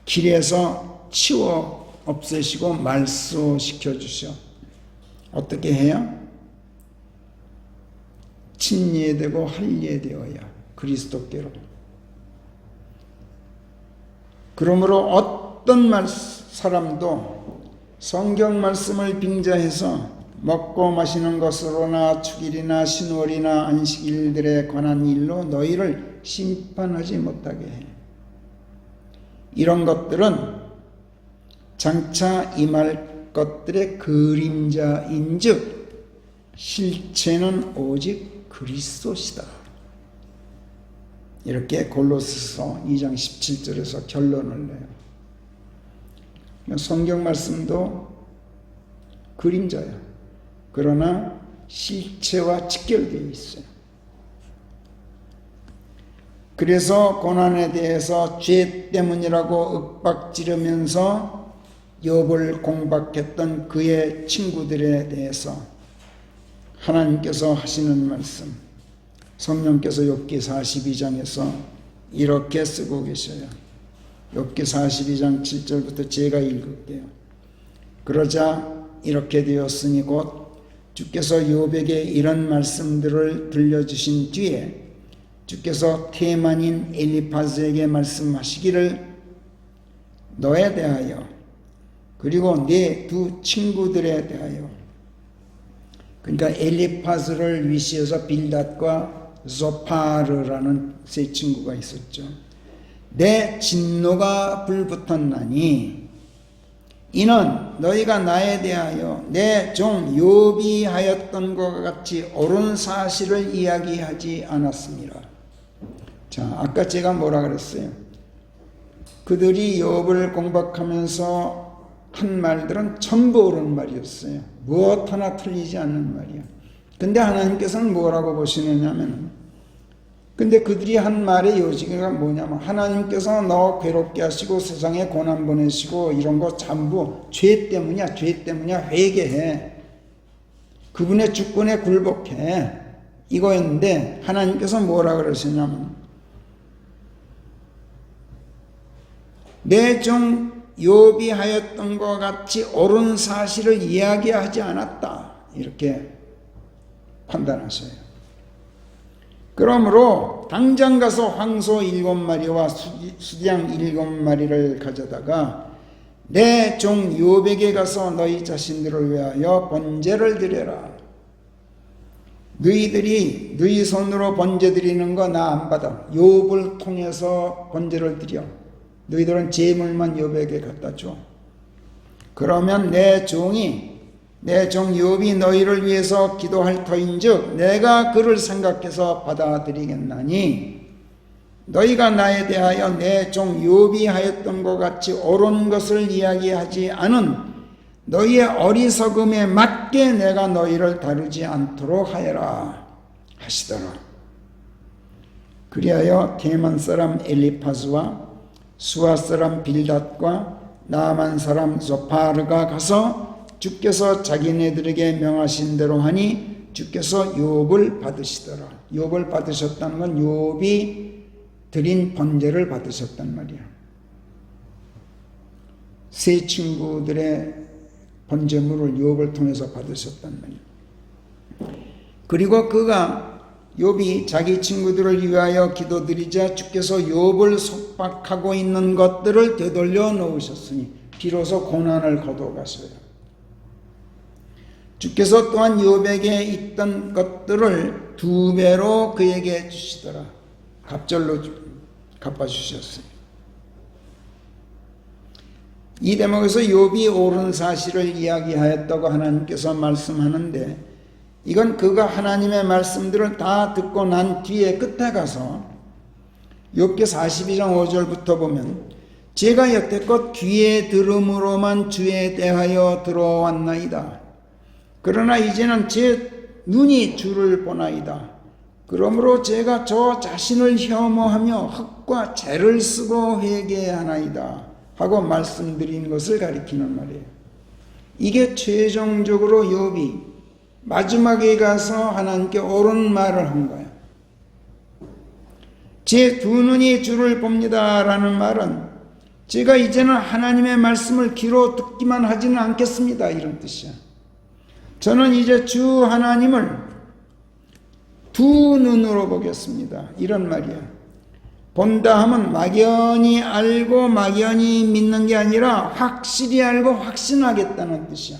길에서 치워 없애시고 말소시켜 주셔. 어떻게 해요? 침례되고 할례되어야 그리스도께로. 그러므로 어떤 사람도 성경 말씀을 빙자해서 먹고 마시는 것으로나 축일이나 신월이나 안식일들에 관한 일로 너희를 심판하지 못하게 해. 이런 것들은 장차 임할 것들의 그림자인즉 실체는 오직 그리스도시다. 이렇게 골로새서 2장 17절에서 결론을 내요. 성경 말씀도 그림자야. 그러나 실체와 직결되어 있어요. 그래서 고난에 대해서 죄 때문이라고 윽박지르면서 욥을 공박했던 그의 친구들에 대해서 하나님께서 하시는 말씀, 성령께서 욥기 42장에서 이렇게 쓰고 계셔요. 욥기 42장 7절부터 제가 읽을게요. 그러자 이렇게 되었으니 곧 주께서 욥에게 이런 말씀들을 들려주신 뒤에 주께서 테만인 엘리파즈에게 말씀하시기를 너에 대하여 그리고 네 두 친구들에 대하여, 그러니까 엘리파즈를 위시해서 빌닷과 소파르라는 세 친구가 있었죠. 내 진노가 불붙었나니 이는 너희가 나에 대하여 내 종 욥이 하였던 것과 같이 옳은 사실을 이야기하지 않았습니다. 자, 아까 제가 뭐라 그랬어요? 그들이 욥을 공박하면서 한 말들은 전부 옳은 말이었어요. 무엇 하나 틀리지 않는 말이야. 근데 하나님께서는 뭐라고 보시느냐면, 근데 그들이 한 말의 요지가 뭐냐면, 하나님께서 너 괴롭게 하시고 세상에 고난 보내시고 이런 거 전부 죄 때문이야. 죄 때문이야. 회개해. 그분의 주권에 굴복해. 이거였는데 하나님께서 뭐라 그러시냐면, 내 종 욥이 하였던 것 같이 옳은 사실을 이야기하지 않았다. 이렇게 판단하셔요. 그러므로 당장 가서 황소 7마리와 수양 7마리를 가져다가 내 종 욥에게 가서 너희 자신들을 위하여 번제를 드려라. 너희들이 너희 손으로 번제 드리는 거 나 안 받아. 욥을 통해서 번제를 드려. 너희들은 제물만 욥에게 갖다 줘. 그러면 내 종 욥이 너희를 위해서 기도할 터인즉 내가 그를 생각해서 받아들이겠나니 너희가 나에 대하여 내 종 욥이 하였던 것 같이 옳은 것을 이야기하지 않은 너희의 어리석음에 맞게 내가 너희를 다루지 않도록 하여라 하시더라. 그리하여 테만 사람 엘리파즈와 수아 사람 빌닷과 나만 사람 소파르가 가서 주께서 자기네들에게 명하신 대로 하니 주께서 욥을 받으시더라. 욥을 받으셨다는 건 욥이 드린 번제를 받으셨단 말이야. 세 친구들의 번제물을 욥을 통해서 받으셨단 말이야. 그리고 그가 욥이 자기 친구들을 위하여 기도드리자 주께서 욥을 속박하고 있는 것들을 되돌려 놓으셨으니 비로소 고난을 거둬가셔요. 주께서 또한 욥에게 있던 것들을 2배로 그에게 주시더라. 갑절로 갚아주셨어요. 이 대목에서 욥이 옳은 사실을 이야기하였다고 하나님께서 말씀하는데, 이건 그가 하나님의 말씀들을 다 듣고 난 뒤에 끝에 가서 욥기 42장 5절부터 보면 제가 여태껏 귀에 들음으로만 주에 대하여 들어왔나이다. 그러나 이제는 제 눈이 주를 보나이다. 그러므로 제가 저 자신을 혐오하며 흙과 죄를 쓰고 회개하나이다 하고 말씀드린 것을 가리키는 말이에요. 이게 최종적으로 욥이 마지막에 가서 하나님께 옳은 말을 한 거예요. 제 두 눈이 주를 봅니다라는 말은 제가 이제는 하나님의 말씀을 귀로 듣기만 하지는 않겠습니다, 이런 뜻이야. 저는 이제 주 하나님을 두 눈으로 보겠습니다, 이런 말이야. 본다 하면 막연히 알고 막연히 믿는 게 아니라 확실히 알고 확신하겠다는 뜻이야.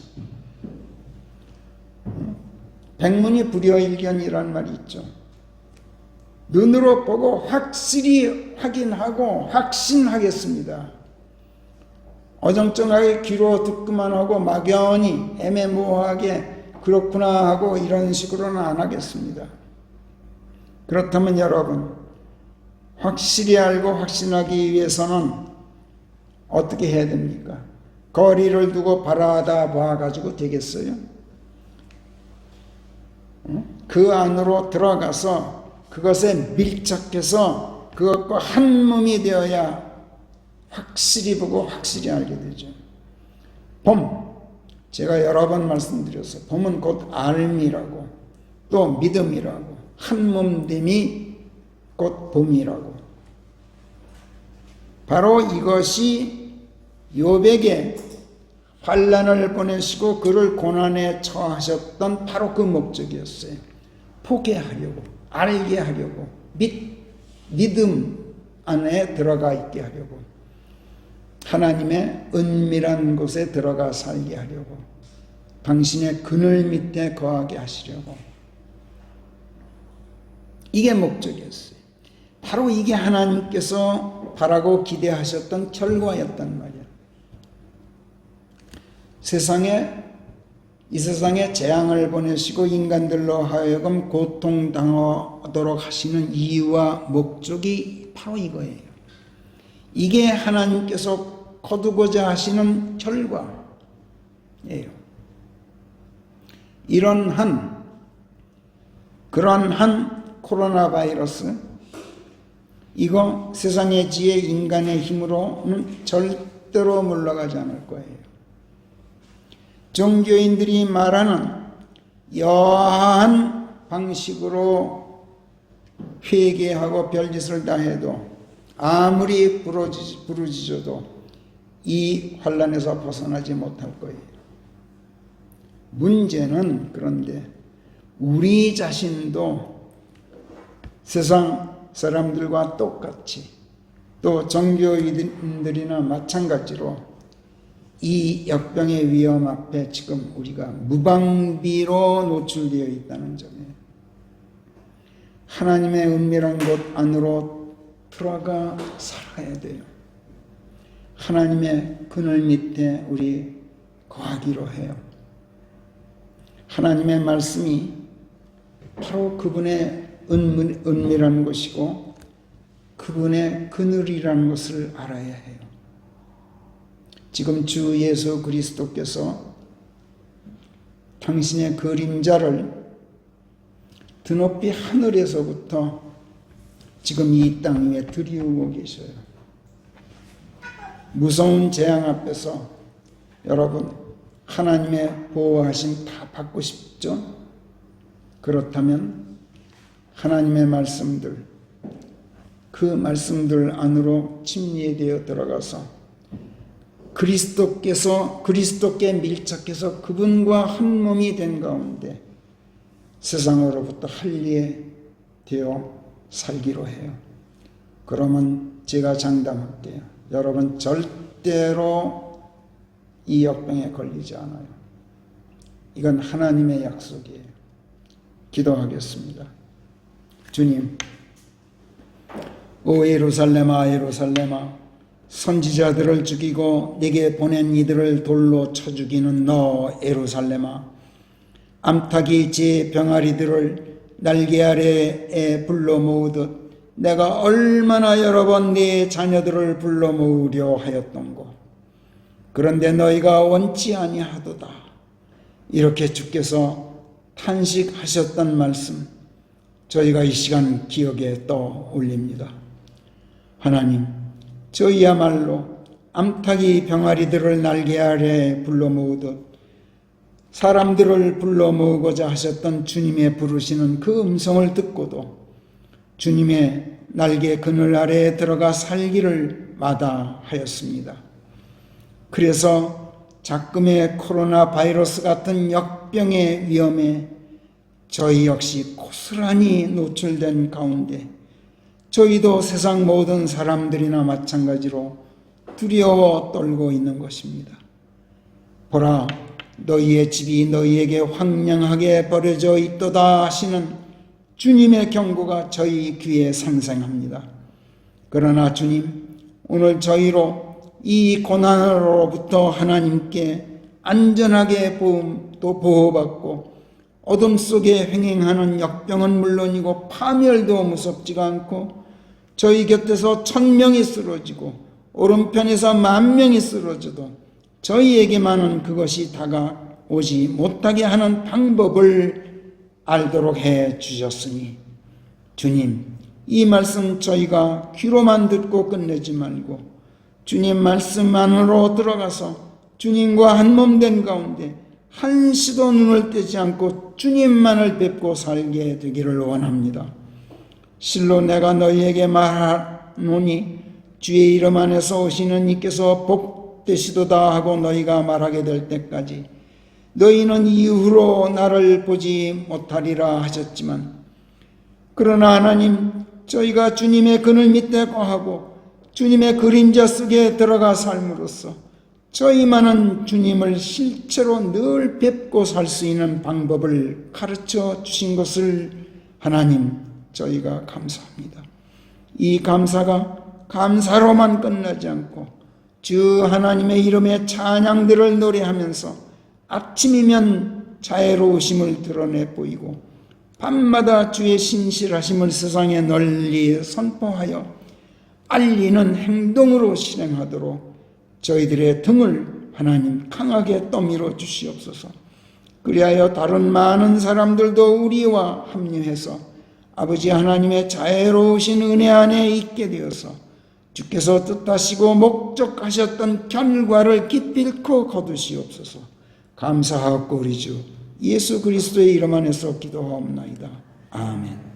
백문이 불여일견이라는 말이 있죠. 눈으로 보고 확실히 확인하고 확신하겠습니다. 어정쩡하게 귀로 듣기만 하고 막연히 애매모호하게 그렇구나 하고 이런 식으로는 안 하겠습니다. 그렇다면 여러분, 확실히 알고 확신하기 위해서는 어떻게 해야 됩니까? 거리를 두고 바라다 봐가지고 되겠어요? 그 안으로 들어가서 그것에 밀착해서 그것과 한 몸이 되어야 확실히 보고 확실히 알게 되죠. 봄, 제가 여러 번 말씀드렸어요. 봄은 곧 알미라고 또 믿음이라고 한 몸됨이 곧 봄이라고. 바로 이것이 욥에게 환난을 보내시고 그를 고난에 처하셨던 바로 그 목적이었어요. 포기하려고, 알게 하려고, 믿음 안에 들어가 있게 하려고, 하나님의 은밀한 곳에 들어가 살게 하려고, 당신의 그늘 밑에 거하게 하시려고. 이게 목적이었어요. 바로 이게 하나님께서 바라고 기대하셨던 결과였단 말이야. 이 세상에 재앙을 보내시고 인간들로 하여금 고통당하도록 하시는 이유와 목적이 바로 이거예요. 이게 하나님께서 거두고자 하시는 결과예요. 그러한 한 코로나 바이러스, 이거 세상의 지혜, 인간의 힘으로는 절대로 물러가지 않을 거예요. 종교인들이 말하는 여하한 방식으로 회개하고 별짓을 다 해도 아무리 부르짖어도 이 환난에서 벗어나지 못할 거예요. 문제는 그런데 우리 자신도 세상 사람들과 똑같이 또 종교인들이나 마찬가지로 이 역병의 위험 앞에 지금 우리가 무방비로 노출되어 있다는 점이에요. 하나님의 은밀한 곳 안으로 들어가 살아야 돼요. 하나님의 그늘 밑에 우리 거하기로 해요. 하나님의 말씀이 바로 그분의 은밀한 곳이고 그분의 그늘이라는 것을 알아야 해요. 지금 주 예수 그리스도께서 당신의 그림자를 드높이 하늘에서부터 지금 이 땅 위에 들이우고 계셔요. 무서운 재앙 앞에서 여러분 하나님의 보호하심 다 받고 싶죠? 그렇다면 하나님의 말씀들, 그 말씀들 안으로 침례되어 들어가서 그리스도께 밀착해서 그분과 한 몸이 된 가운데 세상으로부터 할례되어 살기로 해요. 그러면 제가 장담할게요. 여러분 절대로 이 역병에 걸리지 않아요. 이건 하나님의 약속이에요. 기도하겠습니다. 주님, 오 예루살렘아 예루살렘아, 선지자들을 죽이고 내게 보낸 이들을 돌로 쳐 죽이는 너 예루살렘아, 암탉이 제 병아리들을 날개 아래에 불러 모으듯 내가 얼마나 여러 번 내 자녀들을 불러 모으려 하였던고. 그런데 너희가 원치 아니하도다. 이렇게 주께서 탄식하셨던 말씀 저희가 이 시간 기억에 떠올립니다. 하나님, 저희야말로 암탉이 병아리들을 날개 아래 불러 모으듯 사람들을 불러 모으고자 하셨던 주님의 부르시는 그 음성을 듣고도 주님의 날개 그늘 아래에 들어가 살기를 마다하였습니다. 그래서 작금의 코로나 바이러스 같은 역병의 위험에 저희 역시 고스란히 노출된 가운데 저희도 세상 모든 사람들이나 마찬가지로 두려워 떨고 있는 것입니다. 보라, 너희의 집이 너희에게 황량하게 버려져 있도다 하시는 주님의 경고가 저희 귀에 상생합니다. 그러나 주님, 오늘 저희로 이 고난으로부터 하나님께 안전하게 또 보호받고 어둠 속에 횡행하는 역병은 물론이고 파멸도 무섭지가 않고 저희 곁에서 1000명이 쓰러지고 오른편에서 10,000명이 쓰러져도 저희에게만은 그것이 다가오지 못하게 하는 방법을 알도록 해 주셨으니 주님, 이 말씀 저희가 귀로만 듣고 끝내지 말고 주님 말씀 안으로 들어가서 주님과 한몸 된 가운데 한시도 눈을 떼지 않고 주님만을 뵙고 살게 되기를 원합니다. 실로 내가 너희에게 말하노니 주의 이름 안에서 오시는 이께서 복되시도다 하고 너희가 말하게 될 때까지 너희는 이후로 나를 보지 못하리라 하셨지만, 그러나 하나님, 저희가 주님의 그늘 밑에 거하고 주님의 그림자 속에 들어가 삶으로써 저희만은 주님을 실제로 늘 뵙고 살 수 있는 방법을 가르쳐 주신 것을 하나님, 저희가 감사합니다. 이 감사가 감사로만 끝나지 않고 주 하나님의 이름의 찬양들을 노래하면서 아침이면 자애로우심을 드러내 보이고 밤마다 주의 신실하심을 세상에 널리 선포하여 알리는 행동으로 실행하도록 저희들의 등을 하나님 강하게 떠밀어 주시옵소서. 그리하여 다른 많은 사람들도 우리와 합류해서 아버지 하나님의 자애로우신 은혜 안에 있게 되어서 주께서 뜻하시고 목적하셨던 결과를 기필코 거두시옵소서. 감사하고 우리 주 예수 그리스도의 이름 안에서 기도하옵나이다. 아멘.